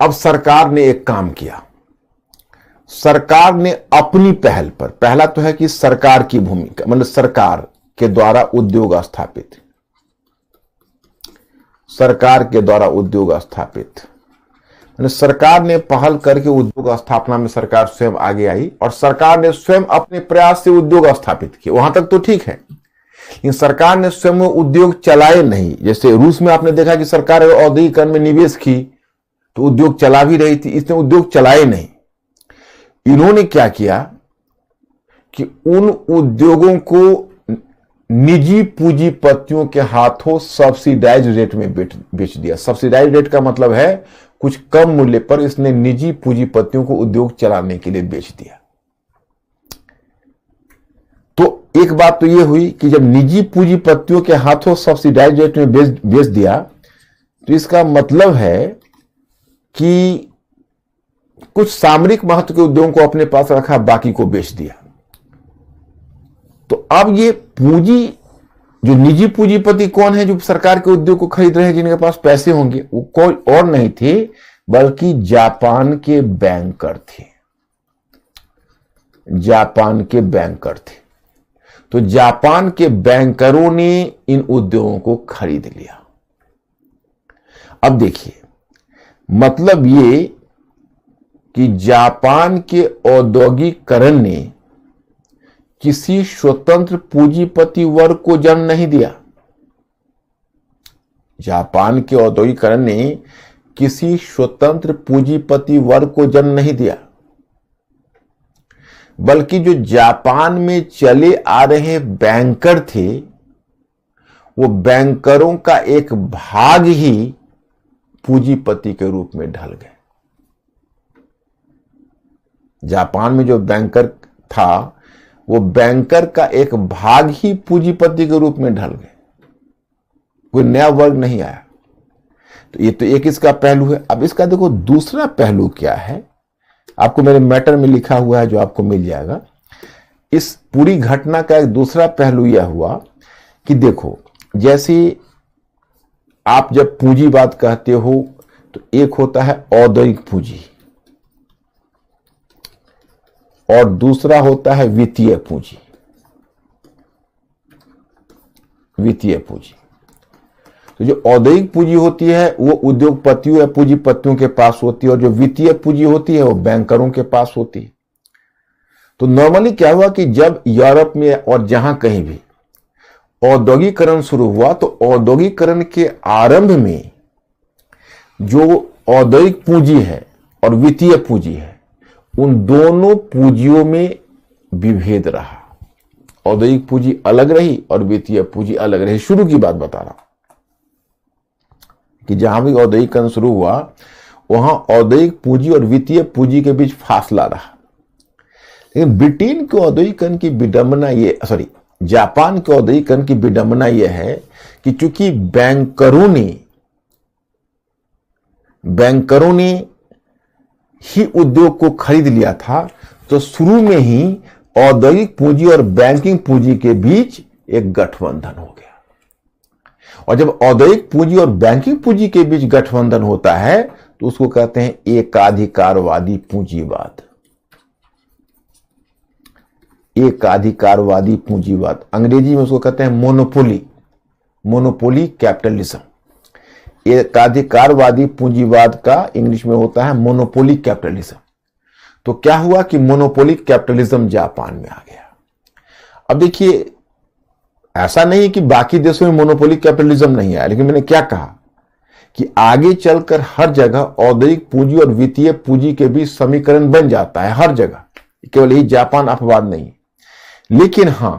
अब सरकार ने एक काम किया। सरकार ने अपनी पहल पर, पहला तो है कि सरकार की भूमिका, मतलब सरकार के द्वारा उद्योग स्थापित, मतलब सरकार ने पहल करके उद्योग स्थापना में सरकार स्वयं आगे आई और सरकार ने स्वयं अपने प्रयास से उद्योग स्थापित किए। वहां तक तो ठीक है, लेकिन सरकार ने स्वयं उद्योग चलाए नहीं। जैसे रूस में आपने देखा कि सरकार औद्योगिकरण में निवेश की तो उद्योग चला भी रही थी, इसने उद्योग चलाए नहीं। इन्होंने क्या किया कि उन उद्योगों को निजी पूंजीपतियों के हाथों सब्सिडाइज रेट में बेच दिया। सब्सिडाइज रेट का मतलब है कुछ कम मूल्य पर इसने निजी पूंजीपतियों को उद्योग चलाने के लिए बेच दिया। तो एक बात तो यह हुई कि जब निजी पूंजीपतियों के हाथों सब्सिडाइज रेट में बेच दिया, तो इसका मतलब है कि कुछ सामरिक महत्व के उद्योगों को अपने पास रखा, बाकी को बेच दिया। तो अब ये पूंजी, जो निजी पूंजीपति कौन है जो सरकार के उद्योग को खरीद रहे हैं, जिनके पास पैसे होंगे, वो कोई और नहीं थे बल्कि जापान के बैंकर थे। तो जापान के बैंकरों ने इन उद्योगों को खरीद लिया। अब देखिए, मतलब ये कि जापान के औद्योगिकरण ने किसी स्वतंत्र पूंजीपति वर्ग को जन्म नहीं दिया। जापान के औद्योगिकरण ने किसी स्वतंत्र पूंजीपति वर्ग को जन्म नहीं दिया, बल्कि जो जापान में चले आ रहे बैंकर थे, वो बैंकरों का एक भाग ही पूंजीपति के रूप में ढल गए। जापान में जो बैंकर था, वो बैंकर का एक भाग ही पूंजीपति के रूप में ढल गए, कोई नया वर्ग नहीं आया। तो ये तो एक इसका पहलू है। अब इसका देखो दूसरा पहलू क्या है, आपको मेरे मैटर में लिखा हुआ है जो आपको मिल जाएगा। इस पूरी घटना का एक दूसरा पहलू यह हुआ कि देखो, जैसे आप जब पूंजीवाद कहते हो तो एक होता है औद्योगिक पूंजी और दूसरा होता है वित्तीय पूंजी। वित्तीय पूंजी। तो जो औद्योगिक पूंजी होती है वो उद्योगपतियों या पूंजीपतियों के पास होती है, और जो वित्तीय पूंजी होती है वो बैंकरों के पास होती है। तो नॉर्मली क्या हुआ कि जब यूरोप में और जहां कहीं भी औद्योगिकरण शुरू हुआ तो औद्योगिकरण के आरंभ में जो औद्योगिक पूंजी है और वित्तीय पूंजी है, उन दोनों पूंजियों में विभेद रहा। औद्योगिक पूंजी अलग रही और वित्तीय पूंजी अलग रही। शुरू की बात बता रहा कि जहां भी औद्योगिकरण शुरू हुआ वहां औद्योगिक पूंजी और वित्तीय पूंजी के बीच फासला रहा। लेकिन ब्रिटेन के औद्योगिकरण की विडंबना ये, जापान के औद्योगिकरण की विडंबना यह है कि चूंकि बैंकरों ने ही उद्योग को खरीद लिया था, तो शुरू में ही औद्योगिक पूंजी और बैंकिंग पूंजी के बीच एक गठबंधन हो गया। और जब औद्योगिक पूंजी और बैंकिंग पूंजी के बीच गठबंधन होता है तो उसको कहते हैं एकाधिकारवादी पूंजीवाद। एकाधिकारवादी पूंजीवाद, अंग्रेजी में उसको कहते हैं मोनोपोली कैपिटलिज्म। एकाधिकारवादी पूंजीवाद का इंग्लिश में होता है मोनोपोली कैपिटलिज्म। तो क्या हुआ कि मोनोपोली कैपिटलिज्म जापान में आ गया। अब देखिए, ऐसा नहीं कि बाकी देशों में मोनोपोली कैपिटलिज्म नहीं आया, लेकिन मैंने क्या कहा कि आगे चलकर हर जगह औद्योगिक पूंजी और वित्तीय पूंजी के बीच समीकरण बन जाता है, हर जगह, केवल यही जापान अपवाद नहीं। लेकिन हां,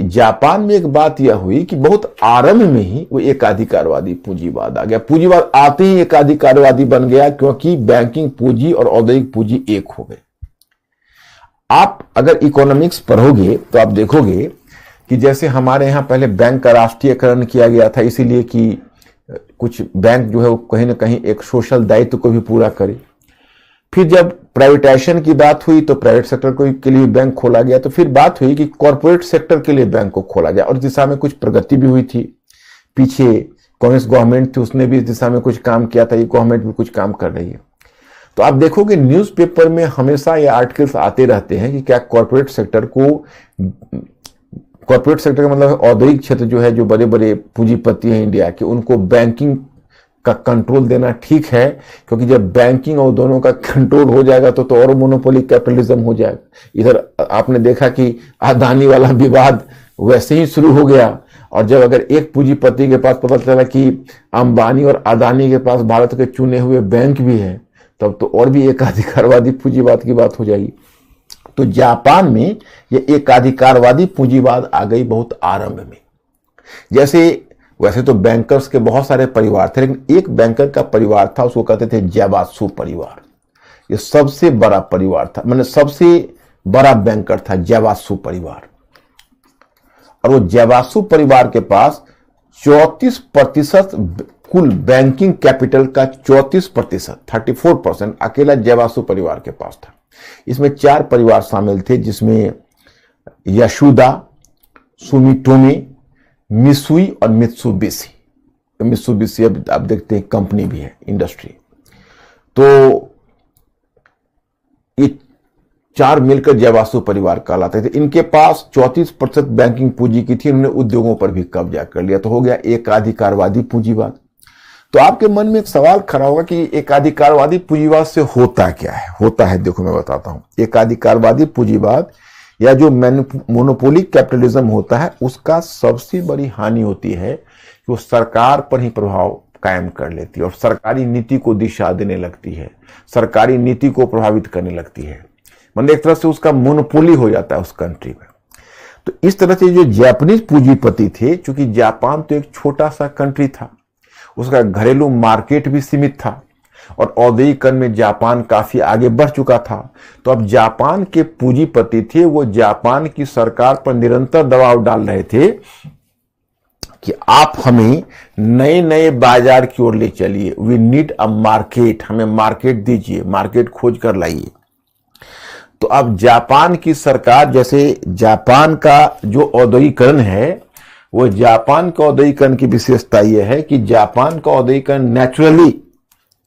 जापान में एक बात यह हुई कि बहुत आरंभ में ही वो एकाधिकारवादी पूंजीवाद आ गया। पूंजीवाद आते ही एकाधिकारवादी बन गया, क्योंकि बैंकिंग पूंजी और औद्योगिक पूंजी एक हो गए। आप अगर इकोनॉमिक्स पढ़ोगे तो आप देखोगे कि जैसे हमारे यहां पहले बैंक का राष्ट्रीयकरण किया गया था, इसीलिए कि कुछ बैंक जो है वो कहीं ना कहीं एक सोशल दायित्व को भी पूरा करे। फिर जब प्राइवेटाइजेशन की बात हुई तो प्राइवेट सेक्टर के लिए बैंक खोला गया। तो फिर बात हुई कि कॉर्पोरेट सेक्टर के लिए बैंक को खोला गया, और इस दिशा में कुछ प्रगति भी हुई थी। पीछे कांग्रेस गवर्नमेंट थी, उसने भी इस दिशा में कुछ काम किया था, ये गवर्नमेंट भी कुछ काम कर रही है। तो आप देखोगे न्यूज़पेपर में हमेशा ये आर्टिकल्स आते रहते हैं कि क्या कॉर्पोरेट सेक्टर का मतलब औद्योगिक क्षेत्र जो है, जो बड़े बड़े पूंजीपति हैं इंडिया के, उनको बैंकिंग का कंट्रोल देना ठीक है, क्योंकि जब बैंकिंग और दोनों का कंट्रोल हो जाएगा तो और मोनोपोली कैपिटलिज्म हो जाएगा। इधर आपने देखा कि अदानी वाला विवाद वैसे ही शुरू हो गया, और जब अगर एक पूंजीपति के पास पता चला कि अंबानी और अदानी के पास भारत के चुने हुए बैंक भी हैं, तब तो और भी एकाधिकारवादी पूंजीवाद की बात हो जाएगी। तो जापान में ये एकाधिकारवादी पूंजीवाद आ गई बहुत आरंभ में। वैसे तो बैंकर्स के बहुत सारे परिवार थे, लेकिन एक बैंकर का परिवार था, उसको कहते थे ज़ायासु परिवार। ये सबसे बड़ा परिवार था, मैंने सबसे बड़ा बैंकर था ज़ायासु परिवार। और वो ज़ायासु परिवार के पास 34% कुल बैंकिंग कैपिटल का 34% अकेला ज़ायासु परिवार के पास था। इसमें 4 परिवार शामिल थे, जिसमें यशुदा, सुमिटोमी, मित्सुई और मित्सुबिशी अब आप देखते हैं कंपनी भी है, इंडस्ट्री। तो ये 4 मिलकर ज़ायासु परिवार कहलाते थे। इनके पास 34% बैंकिंग पूंजी की थी, इन्होंने उद्योगों पर भी कब्जा कर लिया। तो हो गया एकाधिकारवादी पूंजीवाद। तो आपके मन में एक सवाल खड़ा होगा कि एकाधिकारवादी पूंजीवाद से होता क्या है? होता है, देखो मैं बताता हूं। एकाधिकारवादी पूंजीवाद या जो मोनोपोली कैपिटलिज्म होता है, उसका सबसे बड़ी हानि होती है कि वो सरकार पर ही प्रभाव कायम कर लेती है और सरकारी नीति को दिशा देने लगती है, सरकारी नीति को प्रभावित करने लगती है। मतलब एक तरह से उसका मोनोपोली हो जाता है उस कंट्री में। तो इस तरह से जो जापानीज पूंजीपति थे, चूंकि जापान तो एक छोटा सा कंट्री था, उसका घरेलू मार्केट भी सीमित था और औद्योगिकरण में जापान काफी आगे बढ़ चुका था। तो अब जापान के पूंजीपति थे, वो जापान की सरकार पर निरंतर दबाव डाल रहे थे कि आप हमें नए नए बाजार की ओर ले चलिए, वी नीड अ मार्केट, हमें मार्केट दीजिए, मार्केट खोज कर लाइए। तो अब जापान की सरकार, जैसे जापान का जो औद्योगिकरण है, वो जापान का औद्योगिकरण की विशेषता यह है कि जापान का औद्योगिकरण नेचुरली,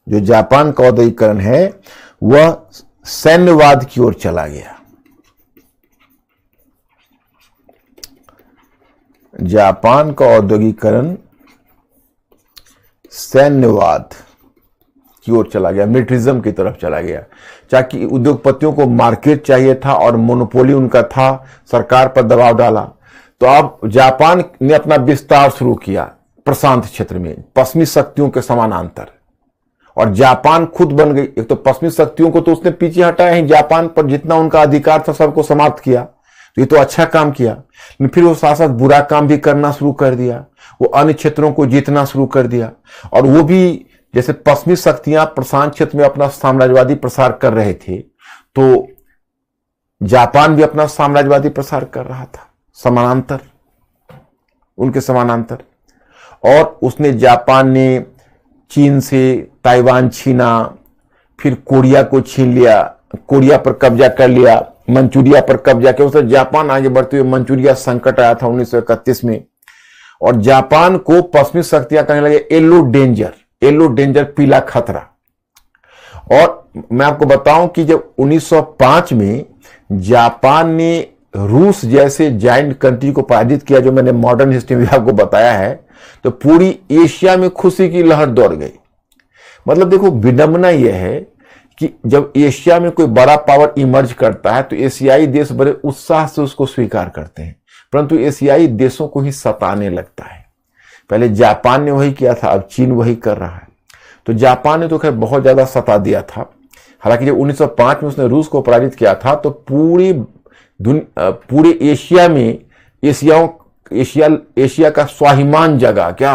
जो जापान का औद्योगिकरण है वह सैन्यवाद की ओर चला गया। जापान का औद्योगिकरण सैन्यवाद की ओर चला गया, मिलिट्रिज्म की तरफ चला गया। चाहे उद्योगपतियों को मार्केट चाहिए था और मोनोपोली उनका था, सरकार पर दबाव डाला। तो अब जापान ने अपना विस्तार शुरू किया प्रशांत क्षेत्र में पश्चिमी शक्तियों के समानांतर, और जापान खुद बन गई। एक तो पश्चिमी शक्तियों को तो उसने पीछे हटाया ही, जापान पर जितना उनका अधिकार था सबको समाप्त किया, तो ये तो अच्छा काम किया। लेकिन फिर वो साथ साथ बुरा काम भी करना शुरू कर दिया, वो अन्य क्षेत्रों को जीतना शुरू कर दिया। और वो भी जैसे पश्चिमी शक्तियां प्रशांत क्षेत्र में अपना साम्राज्यवादी प्रसार कर रहे थे, तो जापान भी अपना साम्राज्यवादी प्रसार कर रहा था समानांतर, उनके समानांतर। और उसने जापान ने चीन से ताइवान छीना, फिर कोरिया को छीन लिया, कोरिया पर कब्जा कर लिया, मंचूरिया पर कब्जा किया। उससे जापान आगे बढ़ते हुए मंचूरिया संकट आया था 1931 में, और जापान को पश्चिमी शक्तियां कहने लगे येलो डेंजर, येलो डेंजर, पीला खतरा। और मैं आपको बताऊं कि जब 1905 में जापान ने रूस जैसे जायंट कंट्री को पराजित किया, जो मैंने मॉडर्न हिस्ट्री में आपको बताया है, तो पूरी एशिया में खुशी की लहर दौड़ गई। मतलब देखो, विडंबना यह है कि जब एशिया में कोई बड़ा पावर इमर्ज करता है तो एशियाई देश बड़े उत्साह से उसको स्वीकार करते हैं, परंतु एशियाई देशों को ही सताने लगता है। पहले जापान ने वही किया था, अब चीन वही कर रहा है। तो जापान ने तो खैर बहुत ज्यादा सता दिया था। हालांकि जब 1905 में उसने रूस को पराजित किया था तो पूरे एशिया में एशिया का स्वाभिमान जगा, क्या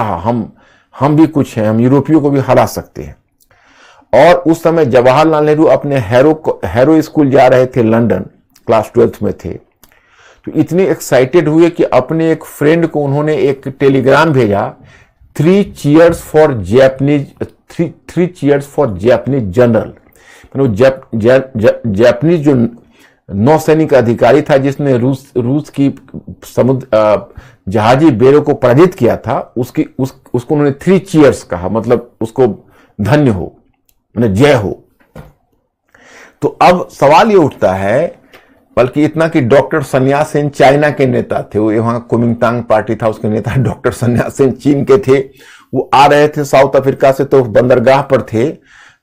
हम भी कुछ हैं, हम यूरोपियों को भी हरा सकते हैं। और उस समय जवाहरलाल नेहरू अपने हैरो स्कूल जा रहे थे, लंदन, क्लास 12th में थे। तो इतने एक्साइटेड हुए कि अपने एक फ्रेंड को उन्होंने एक टेलीग्राम भेजा, 3 cheers for Japanese general. Japanese जो नौसैनिक अधिकारी था जिसने रूस की समुद्र जहाजी बेड़ों को पराजित किया था, उसको उन्होंने 3 cheers कहा, मतलब उसको धन्य हो, मतलब जय हो। तो अब सवाल ये उठता है, बल्कि इतना कि डॉक्टर सन्यास सेन चाइना के नेता थे, वो वहां कुमिंगतांग पार्टी था, उसके नेता डॉक्टर सन्यास सेन चीन के थे। वो आ रहे थे साउथ अफ्रीका से, तो बंदरगाह पर थे।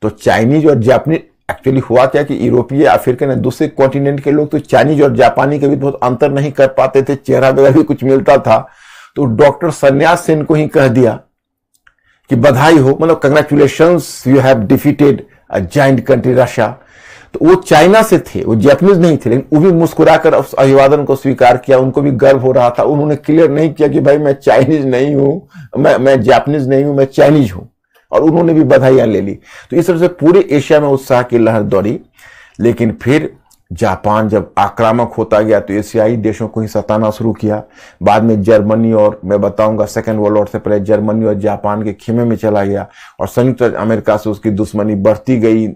तो चाइनीज और जापानी, एक्चुअली हुआ क्या कि यूरोपीय, अफ्रीकन, दूसरे कॉन्टिनेंट के लोग तो चाइनीज और जापानी के भी बहुत अंतर नहीं कर पाते थे, चेहरा वगैरह भी कुछ मिलता था। तो डॉक्टर सन्यास सेन को ही कह दिया कि बधाई हो, मतलब congratulations, you have defeated a giant country Russia. तो वो चाइना से थे, वो जापानीज नहीं थे, लेकिन वो भी मुस्कुराकर उस अभिवादन को स्वीकार किया। उनको भी गर्व हो रहा था। उन्होंने क्लियर नहीं किया कि भाई मैं चाइनीज नहीं हूं, मैं जापानीज नहीं हूं, मैं चाइनीज हूं। और उन्होंने भी बधाइयां ले ली। तो इस तरह से पूरे एशिया में उत्साह की लहर दौड़ी। लेकिन फिर जापान जब आक्रामक होता गया तो एशियाई देशों को ही सताना शुरू किया। बाद में जर्मनी, और मैं बताऊंगा सेकेंड वर्ल्ड वॉर से पहले जर्मनी और जापान के खेमे में चला गया, और संयुक्त अमेरिका से उसकी दुश्मनी बढ़ती गई।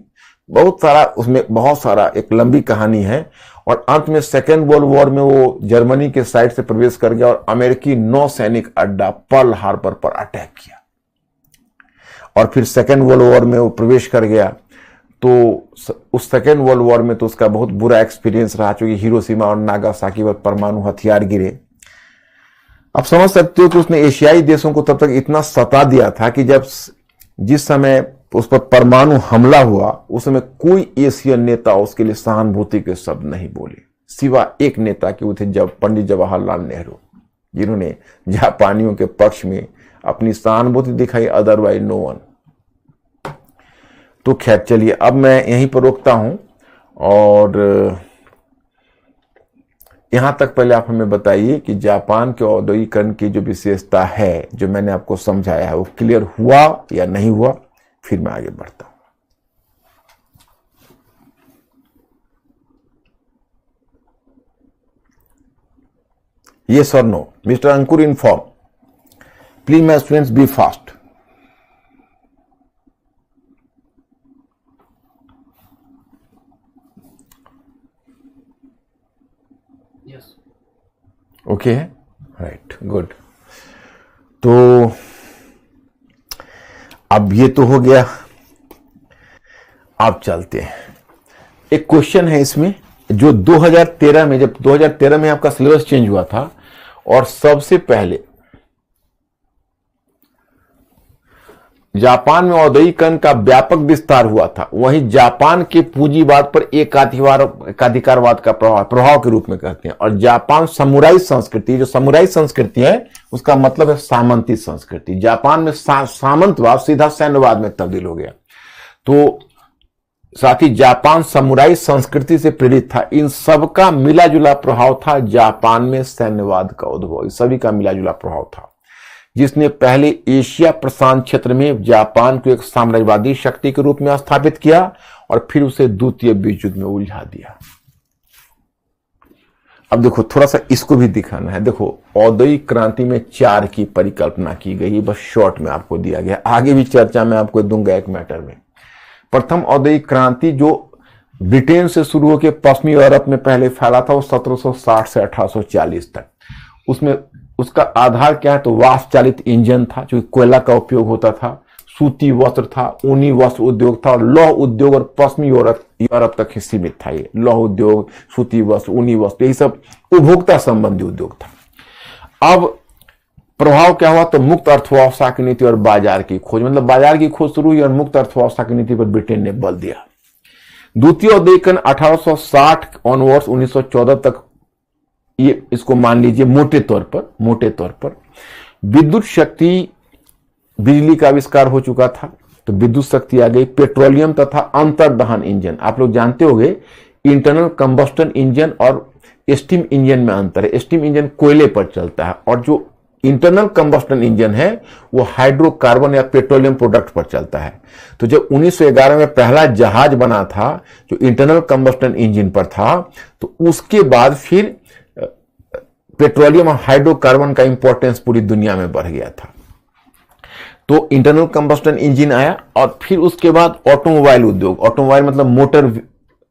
उसमें बहुत सारा एक लंबी कहानी है। और अंत में सेकेंड वर्ल्ड वॉर में वो जर्मनी के साइड से प्रवेश कर गया और अमेरिकी नौसैनिक अड्डा पर्ल हार्बर पर अटैक किया। और फिर सेकेंड वर्ल्ड वॉर में वो प्रवेश कर गया। तो उस सेकेंड वर्ल्ड वॉर में तो उसका बहुत बुरा एक्सपीरियंस रहा, क्योंकि हिरोशिमा और नागासाकी पर परमाणु हथियार गिरे। आप समझ सकते हो कि उसने एशियाई देशों को तब तक इतना सता दिया था कि जिस समय उस पर परमाणु हमला हुआ, उस समय कोई एशियन नेता उसके लिए सहानुभूति के शब्द नहीं बोले, सिवा एक नेता के, वो थे पंडित जवाहरलाल नेहरू, जिन्होंने जापानियों के पक्ष में अपनी सहानुभूति दिखाई, अदरवाइज नो वन। तो खैर चलिए, अब मैं यहीं पर रोकता हूं। और यहां तक पहले आप हमें बताइए कि जापान के औद्योगिकरण की जो विशेषता है, जो मैंने आपको समझाया है, वो क्लियर हुआ या नहीं हुआ? फिर मैं आगे बढ़ता हूं। Yes or no? Mr. Ankur inform. Please my students be fast. Yes. Okay? Right. Good. तो अब ये तो हो गया। अब चलते हैं, एक क्वेश्चन है इसमें जो 2013 में, जब 2013 में आपका सिलेबस चेंज हुआ था, और सबसे पहले जापान में औद्योगिकरण का व्यापक विस्तार हुआ था। वहीं जापान के पूंजीवाद पर एकाधिकारवाद का प्रभाव के रूप में कहते हैं। और जापान समुराई संस्कृति, जो समुराई संस्कृति है उसका मतलब है सामंती संस्कृति। जापान में सामंतवाद सीधा सैन्यवाद में तब्दील हो गया। तो साथ ही जापान समुराई संस्कृति से प्रेरित था। इन सबका मिला जुला प्रभाव था जापान में सैन्यवाद का उद्भव। इस सभी का मिला जुला प्रभाव था, जिसने पहले एशिया प्रशांत क्षेत्र में जापान को एक साम्राज्यवादी शक्ति के रूप में स्थापित किया और फिर उसे द्वितीय विश्व युद्ध में उलझा दिया। अब देखो, थोड़ा सा इसको भी दिखाना है। देखो, औद्योगिक क्रांति में 4 की परिकल्पना की गई, बस शॉर्ट में आपको दिया गया। आगे भी चर्चा में आपको दूंगा एक मैटर में। प्रथम औद्योगिक क्रांति जो ब्रिटेन से शुरू होकर पश्चिमी यूरोप में पहले फैला था, वो 1760 से 1840 तक। उसमें उसका आधार क्या है, तो वाष्प चालित इंजन था, जो कोयला का उपयोग होता था। सूती वस्त्र था, ऊनी वस्त्र उद्योग था, और लौह उद्योग और पश्चिमी यूरोप तक ही सीमित था। ये लौह उद्योग, सूती वस्त्र, ऊनी वस्त्र, यही सब उपभोक्ता संबंधी उद्योग था। अब प्रभाव क्या हुआ, तो मुक्त अर्थव्यवस्था की नीति और बाजार की खोज, मतलब बाजार की खोज शुरू हुई और मुक्त अर्थव्यवस्था की नीति पर ब्रिटेन ने बल दिया। द्वितीय औद्योगिकरण 1860 ऑनवर्ड्स 1914 तक, ये इसको मान लीजिए मोटे तौर पर विद्युत शक्ति, बिजली का आविष्कार हो चुका था, तो विद्युत शक्ति आ गई। पेट्रोलियम तथा अंतर्दहन इंजन, आप लोग जानते होंगे इंटरनल कंबस्टन इंजन और स्टीम इंजन में अंतर है। स्टीम इंजन कोयले पर चलता है और जो इंटरनल कंबस्टन इंजन है वो हाइड्रोकार्बन या पेट्रोलियम प्रोडक्ट पर चलता है। तो जब 1911 में पहला जहाज बना था जो इंटरनल कंबस्टन इंजन पर था, तो उसके बाद फिर पेट्रोलियम और हाइड्रोकार्बन का इंपॉर्टेंस पूरी दुनिया में बढ़ गया था। तो इंटरनल कंबस्टन इंजन आया और फिर उसके बाद ऑटोमोबाइल उद्योग, ऑटोमोबाइल मतलब मोटर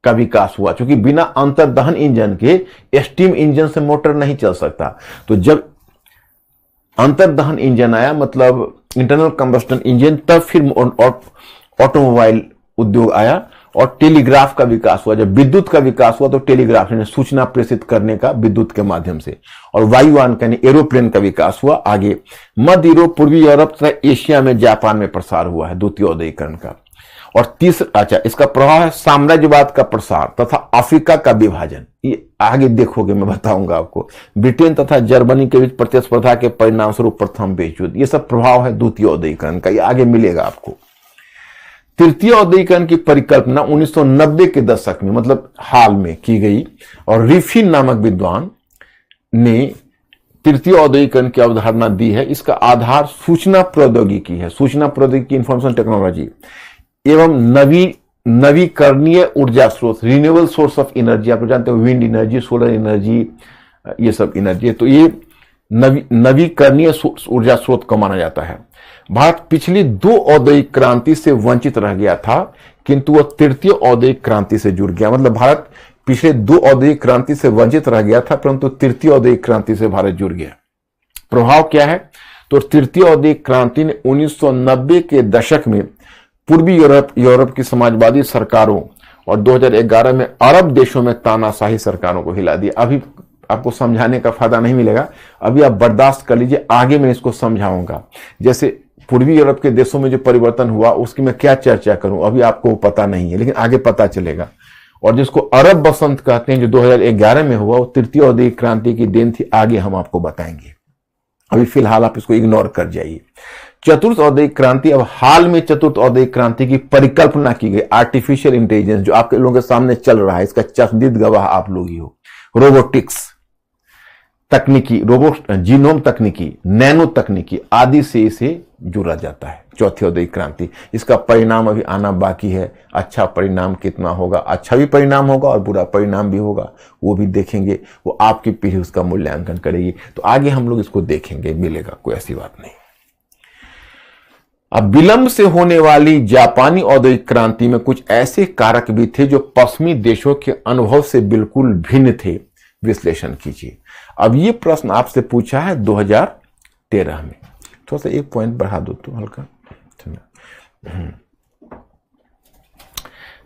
का विकास हुआ, क्योंकि बिना अंतर्दहन इंजन के स्टीम इंजन से मोटर नहीं चल सकता। तो जब अंतर्दहन इंजन आया, मतलब इंटरनल कंबस्टन इंजन, तब फिर ऑटोमोबाइल उद्योग आया और टेलीग्राफ का विकास हुआ। जब विद्युत का विकास हुआ तो टेलीग्राफ यानी सूचना प्रेषित करने का विद्युत के माध्यम से, और वायुयान यानी एरोप्लेन का विकास हुआ। आगे मध्य यूरोप, पूर्वी यूरोप तथा एशिया में, जापान में प्रसार हुआ है द्वितीय औद्योगिकरण का। और तीसरा, इसका प्रभाव है साम्राज्यवाद का प्रसार तथा अफ्रीका का विभाजन। ये आगे देखोगे, मैं बताऊंगा आपको। ब्रिटेन तथा जर्मनी के बीच प्रतिस्पर्धा के परिणाम स्वरूप प्रथम विश्व युद्ध, ये सब प्रभाव है द्वितीय औद्योगिकरण का, ये आगे मिलेगा आपको। तृतीय औद्योगिकरण की परिकल्पना 1990 के दशक में, मतलब हाल में की गई, और रिफिन नामक विद्वान ने तृतीय औद्योगिकरण की अवधारणा दी है। इसका आधार सूचना प्रौद्योगिकी है, सूचना प्रौद्योगिकी, इंफॉर्मेशन टेक्नोलॉजी एवं नवीकरणीय ऊर्जा स्रोत, रिन्यूएबल सोर्स ऑफ एनर्जी। आप जानते हो विंड एनर्जी, सोलर एनर्जी, ये सब एनर्जी। तो ये नवीकरणीय ऊर्जा स्रोत को माना जाता है। भारत पिछली 2 औद्योगिक क्रांति से वंचित रह गया था, किंतु वह तृतीय औद्योगिक क्रांति से जुड़ गया। मतलब भारत पिछले 2 औद्योगिक क्रांति से वंचित रह गया था, परंतु तृतीय औद्योगिक क्रांति से भारत जुड़ गया। प्रभाव क्या है, तो तृतीय औद्योगिक क्रांति ने 1990 के दशक में पूर्वी यूरोप की समाजवादी सरकारों और 2011 में अरब देशों में तानाशाही सरकारों को हिला दिया। अभी आपको समझाने का फायदा नहीं मिलेगा, अभी आप बर्दाश्त कर लीजिए, आगे मैं इसको समझाऊंगा। जैसे पूर्वी यूरोप के देशों में जो परिवर्तन हुआ उसकी मैं क्या चर्चा करूं, अभी आपको पता नहीं है, लेकिन आगे पता चलेगा। और जिसको अरब बसंत कहते हैं, जो 2011 में हुआ, वो तृतीय औद्योगिक क्रांति की देन थी। आगे हम आपको बताएंगे, अभी फिलहाल आप इसको इग्नोर कर जाइए। चतुर्थ औद्योगिक क्रांति, अब हाल में चतुर्थ औद्योगिक क्रांति की परिकल्पना की गई, आर्टिफिशियल इंटेलिजेंस, जो आपके लोगों के सामने चल रहा है, इसका चश्मदीद गवाह आप लोग ही हो। रोबोटिक्स तकनीकी, जीनोम तकनीकी, नैनो तकनीकी आदि से इसे जुड़ा जाता है चौथी औद्योगिक क्रांति। इसका परिणाम अभी आना बाकी है। अच्छा परिणाम कितना होगा, अच्छा भी परिणाम होगा और बुरा परिणाम भी होगा, वो भी देखेंगे। वो आपकी पीढ़ी उसका मूल्यांकन करेगी। तो आगे हम लोग इसको देखेंगे, मिलेगा, कोई ऐसी बात नहीं। अब विलंब से होने वाली जापानी औद्योगिक क्रांति में कुछ ऐसे कारक भी थे जो पश्चिमी देशों के अनुभव से बिल्कुल भिन्न थे। विश्लेषण कीजिए। अब ये प्रश्न आपसे पूछा है 2013 में। थोड़ा सा एक पॉइंट बढ़ा दो तो हल्का।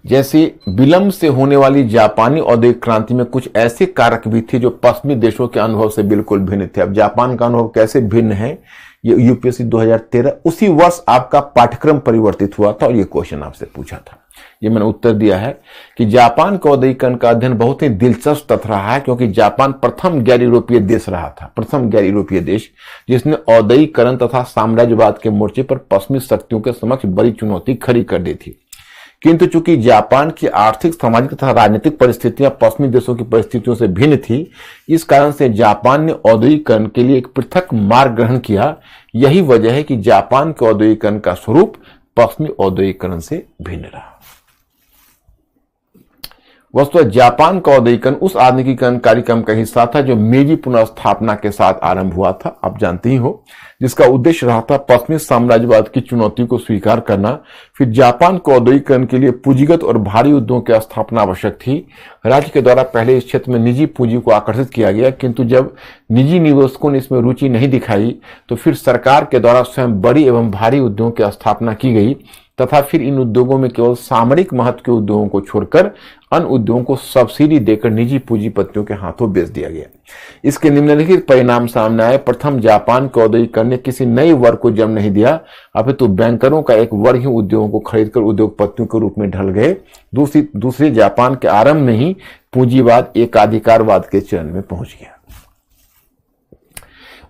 जैसे विलंब से होने वाली जापानी औद्योगिक क्रांति में कुछ ऐसे कारक भी थे जो पश्चिमी देशों के अनुभव से बिल्कुल भिन्न थे। अब जापान का अनुभव कैसे भिन्न है, ये यूपीएससी 2013 उसी वर्ष आपका पाठ्यक्रम परिवर्तित हुआ था और ये क्वेश्चन आपसे पूछा था। ये मैंने उत्तर दिया है कि जापान के औद्योगिकरण का अध्ययन बहुत ही दिलचस्प तथ्य रहा है, क्योंकि जापान प्रथम गैर यूरोपीय देश रहा था, प्रथम गैर यूरोपीय देश जिसने औद्योगिकरण तथा साम्राज्यवाद के मोर्चे पर पश्चिमी शक्तियों के समक्ष बड़ी चुनौती खड़ी कर दी थी। किंतु चूंकि जापान की आर्थिक, सामाजिक तथा राजनीतिक परिस्थितियां पश्चिमी देशों की परिस्थितियों से भिन्न थी, इस कारण से जापान ने औद्योगिकरण के लिए एक पृथक मार्ग ग्रहण किया। यही वजह है कि जापान के औद्योगिकरण का स्वरूप पश्चिमी औद्योगिकरण से भिन्न रहा। वस्तुतः जापान का औद्योगिकरण उस आधुनिकीकरण कार्यक्रम का हिस्सा था जो मेजी पुनर्स्थापना के साथ आरंभ हुआ था, आप जानते ही हो, जिसका उद्देश्य रहा था पश्चिमी साम्राज्यवाद की चुनौती को स्वीकार करना। फिर जापान को औद्योगिकरण के लिए पूंजीगत और भारी उद्योगों की स्थापना आवश्यक थी। राज्य के द्वारा पहले इस क्षेत्र में निजी पूंजी को आकर्षित किया गया, किंतु जब निजी निवेशकों ने इसमें रुचि नहीं दिखाई तो फिर सरकार के द्वारा स्वयं बड़ी एवं भारी उद्योगों की स्थापना की गई तथा फिर इन उद्योगों में केवल सामरिक महत्व के उद्योगों को छोड़कर अन्य उद्योगों को सब्सिडी देकर निजी पूंजीपतियों के हाथों बेच दिया गया। इसके निम्नलिखित परिणाम सामने आए। प्रथम, जापान के औद्योगिकरण ने किसी नए वर्ग को जन्म नहीं दिया, अपितु बैंकरों का एक वर्ग ही उद्योगों को खरीदकर उद्योगपतियों के रूप में ढल गए। दूसरी जापान के आरंभ में ही पूंजीवाद एकाधिकारवाद के चरण में पहुंच गया।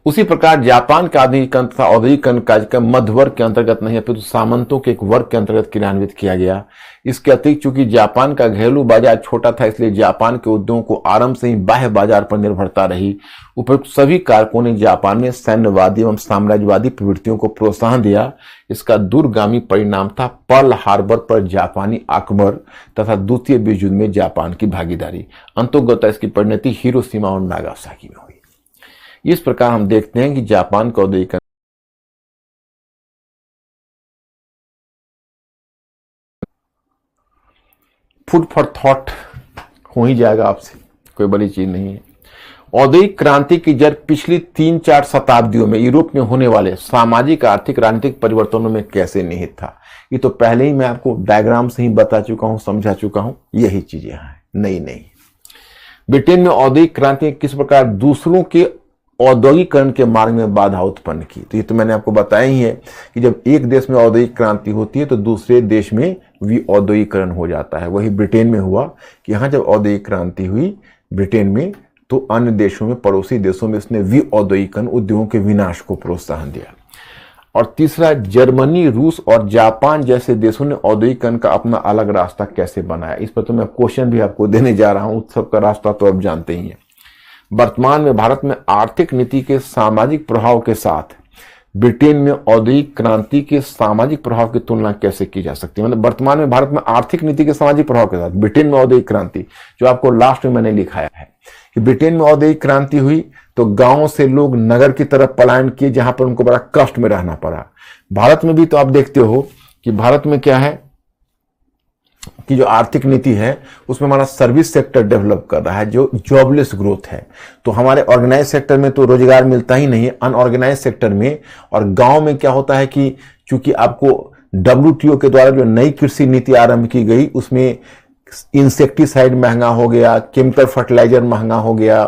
उसी प्रकार जापान का आधुनिकीकरण तथा औद्योगिकरण कार्यक्रम मध्य वर्ग के अंतर्गत नहीं अपितु सामंतों के एक वर्ग के अंतर्गत क्रियान्वित किया गया। इसके अतिरिक्त चूंकि जापान का घरेलू बाजार छोटा था, इसलिए जापान के उद्योगों को आरंभ से ही बाह्य बाजार पर निर्भरता रही। उपयुक्त सभी कारकों ने जापान में सैन्यवादी एवं साम्राज्यवादी प्रवृत्तियों को प्रोत्साहन दिया। इसका दूरगामी परिणाम था पर्ल हार्बर पर जापानी आक्रमण तथा द्वितीय विश्व युद्ध में जापान की भागीदारी। अंततः इसकी परिणति हिरोशिमा और नागासाकी में हुई। इस प्रकार हम देखते हैं कि जापान का औद्योगिकरण फूड फॉर थॉट हो ही जाएगा आपसे, कोई बड़ी चीज नहीं है। औद्योगिक क्रांति की जड़ पिछली 3-4 शताब्दियों में यूरोप में होने वाले सामाजिक, आर्थिक, राजनीतिक परिवर्तनों में कैसे निहित था, ये तो पहले ही मैं आपको डायग्राम से ही बता चुका हूं, समझा चुका हूं। यही चीज यहां है, नई नहीं। ब्रिटेन में औद्योगिक क्रांति किस प्रकार दूसरों के औद्योगिकरण के मार्ग में बाधा उत्पन्न की, तो ये तो मैंने आपको बताया ही है कि जब एक देश में औद्योगिक क्रांति होती है तो दूसरे देश में भी औद्योगिकरण हो जाता है। वही ब्रिटेन में हुआ कि यहां जब औद्योगिक क्रांति हुई ब्रिटेन में, तो अन्य देशों में, पड़ोसी देशों में इसने औद्योगिकरण, उद्योगों के विनाश को प्रोत्साहन दिया। और तीसरा, जर्मनी, रूस और जापान जैसे देशों ने औद्योगिकरण का अपना अलग रास्ता कैसे बनाया। इस पर तो मैं क्वेश्चन भी आपको देने जा रहा हूं। उत्सव का रास्ता तो आप जानते ही हैं। वर्तमान में भारत में आर्थिक नीति के सामाजिक प्रभाव के साथ ब्रिटेन में औद्योगिक क्रांति के सामाजिक प्रभाव की तुलना कैसे की जा सकती है। मतलब वर्तमान में भारत में आर्थिक नीति के सामाजिक प्रभाव के साथ ब्रिटेन में औद्योगिक क्रांति, जो आपको लास्ट में मैंने लिखाया है कि ब्रिटेन में औद्योगिक क्रांति हुई तो गांवों से लोग नगर की तरफ पलायन किए, जहां पर उनको बड़ा कष्ट में रहना पड़ा। भारत में भी तो आप देखते हो कि भारत में क्या है कि जो आर्थिक नीति है उसमें हमारा सर्विस सेक्टर डेवलप कर रहा है, जो जॉबलेस ग्रोथ है। तो हमारे ऑर्गेनाइज सेक्टर में तो रोजगार मिलता ही नहीं है, अनऑर्गेनाइज सेक्टर में। और गांव में क्या होता है कि चूंकि आपको WTO के द्वारा जो नई कृषि नीति आरंभ की गई, उसमें इंसेक्टिसाइड महंगा हो गया, केमिकल फर्टिलाइजर महंगा हो गया,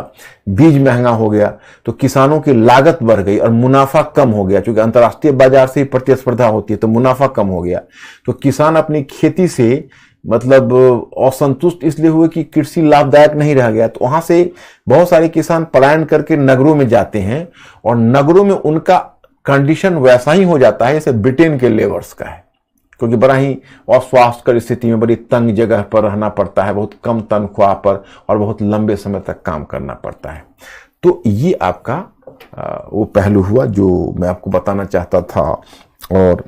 बीज महंगा हो गया, तो किसानों की लागत बढ़ गई और मुनाफा कम हो गया। क्योंकि अंतर्राष्ट्रीय बाजार से प्रतिस्पर्धा होती है तो मुनाफा कम हो गया। तो किसान अपनी खेती से मतलब असंतुष्ट इसलिए हुए कि कृषि लाभदायक नहीं रह गया। तो वहां से बहुत सारे किसान पलायन करके नगरों में जाते हैं और नगरों में उनका कंडीशन वैसा ही हो जाता है जैसे ब्रिटेन के लेबर्स का है, क्योंकि बड़ा ही अस्वास्थ्यकर स्थिति में बड़ी तंग जगह पर रहना पड़ता है, बहुत कम तनख्वाह पर और बहुत लंबे समय तक काम करना पड़ता है। तो ये आपका वो पहलू हुआ जो मैं आपको बताना चाहता था। और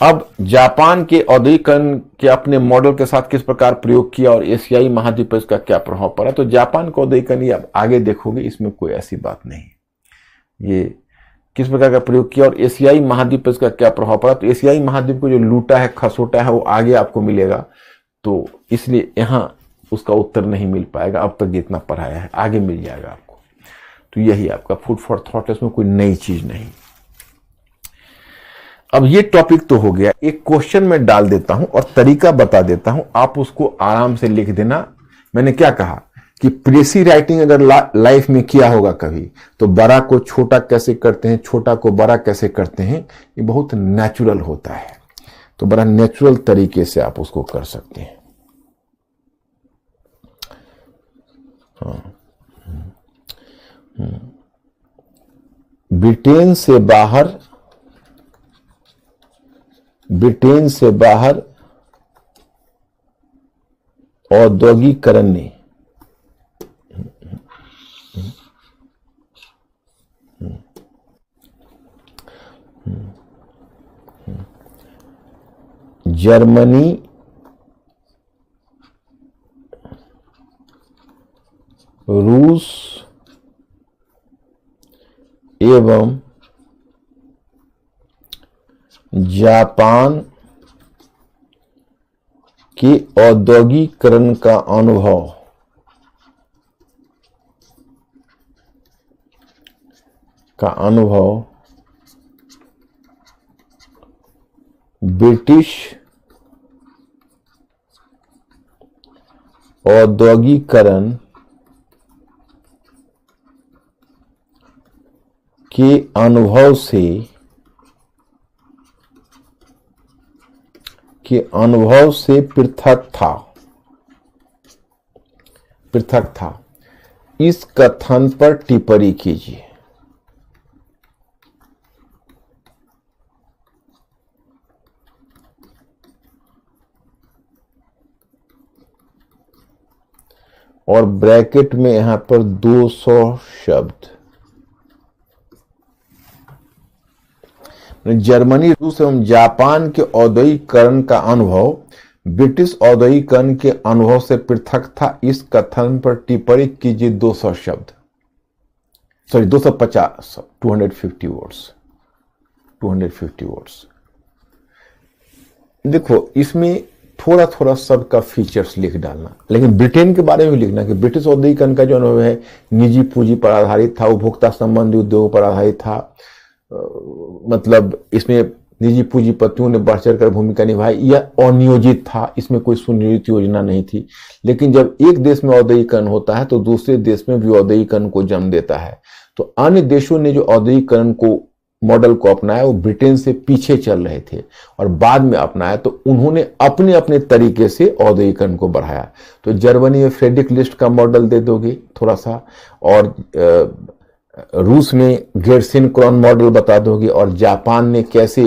अब जापान के औद्योगिकरण के अपने मॉडल के साथ किस प्रकार प्रयोग किया और एशियाई महाद्वीप पर इसका क्या प्रभाव पड़ा। तो जापान का औद्योगिकरण ये आप आगे देखोगे, इसमें कोई ऐसी बात नहीं, ये किस प्रकार का प्रयोग किया और एशियाई महाद्वीप पर इसका क्या प्रभाव पड़ा। तो एशियाई महाद्वीप को जो लूटा है, खसोटा है, वो आगे आपको मिलेगा, तो इसलिए यहां उसका उत्तर नहीं मिल पाएगा। अब तक जितना पढ़ाया है आगे मिल जाएगा आपको। तो यही आपका फूड फॉर थॉट, इसमें कोई नई चीज नहीं। अब ये टॉपिक तो हो गया, एक क्वेश्चन में डाल देता हूं और तरीका बता देता हूं, आप उसको आराम से लिख देना। मैंने क्या कहा कि प्रेसी राइटिंग अगर लाइफ में किया होगा कभी, तो बड़ा को छोटा कैसे करते हैं, छोटा को बड़ा कैसे करते हैं, ये बहुत नेचुरल होता है। तो बड़ा नेचुरल तरीके से आप उसको कर सकते हैं। हाँ। ब्रिटेन से बाहर औद्योगिकरण ने जर्मनी, रूस एवं जापान के औद्योगिकरण का अनुभव ब्रिटिश औद्योगिकरण के अनुभव से पृथक था। इस कथन पर टिप्पणी कीजिए। और ब्रैकेट में यहां पर 200 शब्द। जर्मनी, रूस एवं जापान के औद्योगिकरण का अनुभव ब्रिटिश औद्योगिकरण के अनुभव से पृथक था। इस कथन पर टिप्पणी कीजिए 200 शब्द, सॉरी 250, 250 वर्ड्स, 250 वर्ड्स। देखो, इसमें थोड़ा थोड़ा सबका फीचर्स लिख डालना, लेकिन ब्रिटेन के बारे में भी लिखना कि ब्रिटिश औद्योगिकरण का जो अनुभव है निजी पूंजी पर आधारित था, उपभोक्ता संबंधी उद्योगों पर आधारित था। मतलब इसमें निजी पूंजीपतियों ने बढ़ चढ़कर भूमिका निभाई, यह अनियोजित था, इसमें कोई सुनियोजित योजना नहीं थी। लेकिन जब एक देश में औद्योगिकरण होता है तो दूसरे देश में भी औद्योगिकरण को जन्म देता है। तो अन्य देशों ने जो औद्योगिकरण को मॉडल को अपनाया वो ब्रिटेन से पीछे चल रहे थे और बाद में अपनाया, तो उन्होंने अपने अपने तरीके से औद्योगिकरण को बढ़ाया। तो जर्मनी में फ्रेडरिक लिस्ट का मॉडल दे दोगे थोड़ा सा, और रूस में गेर्सिन क्रॉन मॉडल बता दोगे, और जापान ने कैसे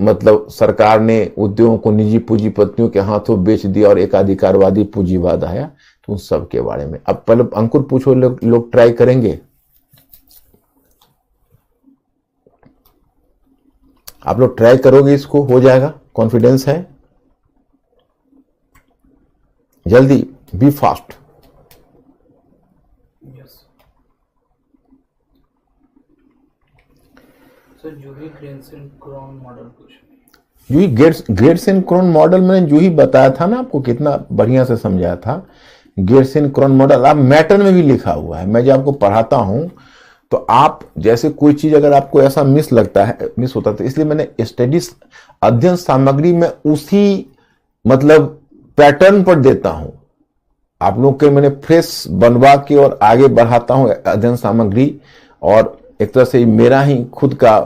मतलब सरकार ने उद्योगों को निजी पूंजीपतियों के हाथों बेच दिया और एकाधिकारवादी पूंजीवाद आया, तो उन सब के बारे में। अब पहले अंकुर पूछो, लोग ट्राई करेंगे? आप लोग ट्राई करोगे, इसको हो जाएगा? कॉन्फिडेंस है? जल्दी, बी फास्ट। जूही गेर्सिन क्रॉन मॉडल गेर्सिन क्रॉन मॉडल मैंने जो ही बताया था ना आपको, कितना बढ़िया से समझाया था। गेर्सिन क्रॉन मॉडल आप मैटर में भी लिखा हुआ है, मैं जब आपको पढ़ाता हूं तो आप जैसे कोई चीज अगर आपको ऐसा मिस होता है, तो इसलिए मैंने स्टडीज अध्ययन सामग्री में उसी मतलब पैटर्न पर देता हूं। आप लोग के मैंने फ्रेश बनवा के और आगे बढ़ाता हूं अध्ययन सामग्री, और एक तरह से मेरा ही खुद का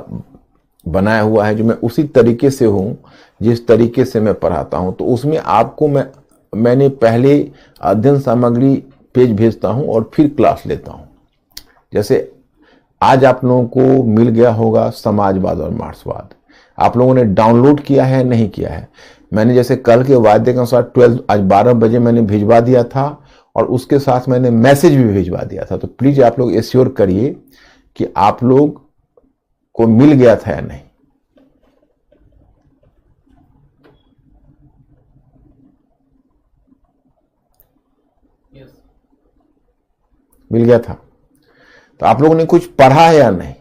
बनाया हुआ है, जो मैं उसी तरीके से हूं जिस तरीके से मैं पढ़ाता हूं। तो उसमें आपको मैंने पहले अध्ययन सामग्री पेज भेजता हूं और फिर क्लास लेता हूं। जैसे आज आप लोगों को मिल गया होगा समाजवाद और मार्क्सवाद, आप लोगों ने डाउनलोड किया है नहीं किया है? मैंने जैसे कल के वायदे के अनुसार 12 आज 12 बजे मैंने भिजवा दिया था, और उसके साथ मैंने मैसेज भी भिजवा दिया था। तो प्लीज आप लोग एश्योर करिए कि आप लोग को मिल गया था या नहीं। मिल गया था? तो आप लोगों ने कुछ पढ़ा है या नहीं?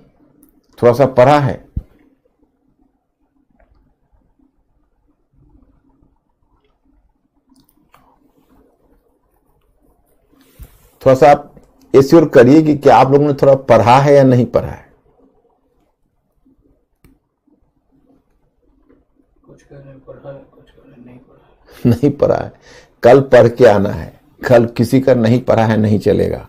थोड़ा सा पढ़ा है? थोड़ा सा आप एश्योर करिए कि क्या आप लोगों ने थोड़ा पढ़ा है या नहीं पढ़ा है। कहने पढ़ा है, कुछ कहने नहीं पढ़ा है। नहीं पढ़ा है, कल पढ़ के आना है। कल किसी का नहीं पढ़ा है नहीं चलेगा।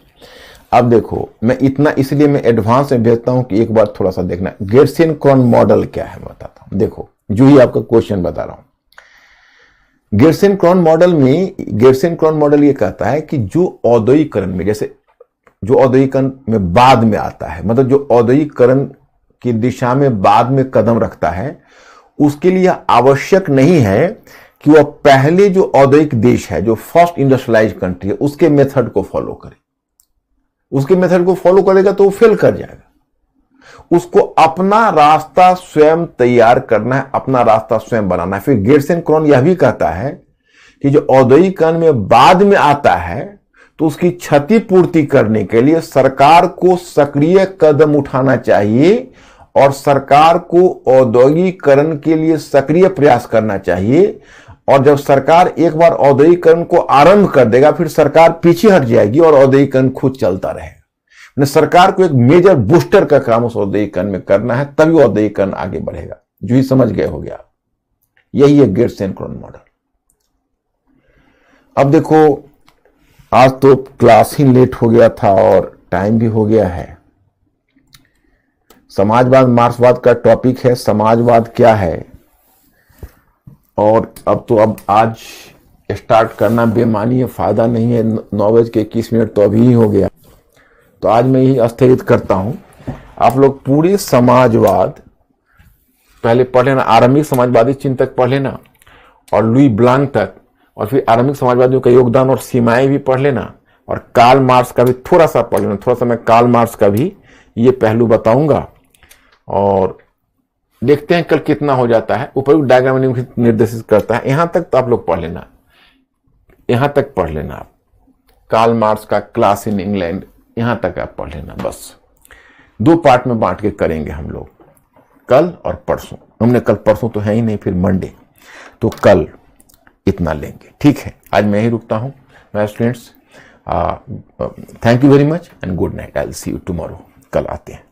अब देखो, मैं इतना इसलिए मैं एडवांस में भेजता हूं कि एक बार थोड़ा सा देखना। गेर्सन क्रॉन मॉडल क्या है बताता हूं। देखो, जो ही आपका क्वेश्चन बता रहा हूं। गेर्सन क्रॉन मॉडल ये कहता है कि जो औद्योगिकरण में, जैसे जो औद्योगिकरण में बाद में आता है, मतलब जो औद्योगिकरण की दिशा में बाद में कदम रखता है, उसके लिए आवश्यक नहीं है कि वह पहले जो औद्योगिक देश है, जो फर्स्ट इंडस्ट्रियलाइज कंट्री है, उसके मेथड को फॉलो करे। उसके मेथड को फॉलो करेगा तो वो फेल कर जाएगा। उसको अपना रास्ता स्वयं तैयार करना है, अपना रास्ता स्वयं बनाना है। फिर गेर्सन क्रॉन यह भी कहता है कि जो औद्योगिकरण में बाद में आता है, तो उसकी क्षतिपूर्ति करने के लिए सरकार को सक्रिय कदम उठाना चाहिए और सरकार को औद्योगिकरण के लिए सक्रिय प्रयास करना चाहिए। और जब सरकार एक बार औद्योगिकरण को आरंभ कर देगा, फिर सरकार पीछे हट जाएगी और औद्योगिकरण खुद चलता रहेगा। सरकार को एक मेजर बूस्टर का काम उस औद्योगिकरण में करना है, तभी औद्योगिकरण आगे बढ़ेगा। जो ही समझ गए हो गया, यही है गेर्सन क्रॉन मॉडल। अब देखो, आज तो क्लास ही लेट हो गया था और टाइम भी हो गया है। समाजवाद मार्क्सवाद का टॉपिक है, समाजवाद क्या है। और अब आज स्टार्ट करना बेमानी है, फायदा नहीं है। 9:21 तो अभी ही हो गया, तो आज मैं यही स्थगित करता हूं। आप लोग पूरी समाजवाद पहले पढ़ लेना, आरंभिक समाजवादी चिंतक पढ़ लेना और लुई ब्लांक तक, और फिर आरंभिक समाजवादियों का योगदान और सीमाएं भी पढ़ लेना, और कार्ल मार्क्स का भी थोड़ा सा पढ़ लेना। थोड़ा सा मैं कार्ल मार्क्स का भी ये पहलू बताऊंगा और देखते हैं कल कितना हो जाता है। उपयुक्त डायग्राम निर्देशित करता है, यहां तक तो आप लोग पढ़ लेना, यहां तक पढ़ लेना आप। कार्ल मार्क्स का क्लास इन इंग्लैंड, यहां तक आप पढ़ लेना। बस 2 पार्ट में बांट के करेंगे हम लोग, कल और परसों। हमने कल परसों तो है ही नहीं, फिर मंडे, तो कल इतना लेंगे। ठीक है, आज मैं ही रुकता हूं my students. Thank you very much and good night. I will see you tomorrow. कल आते हैं।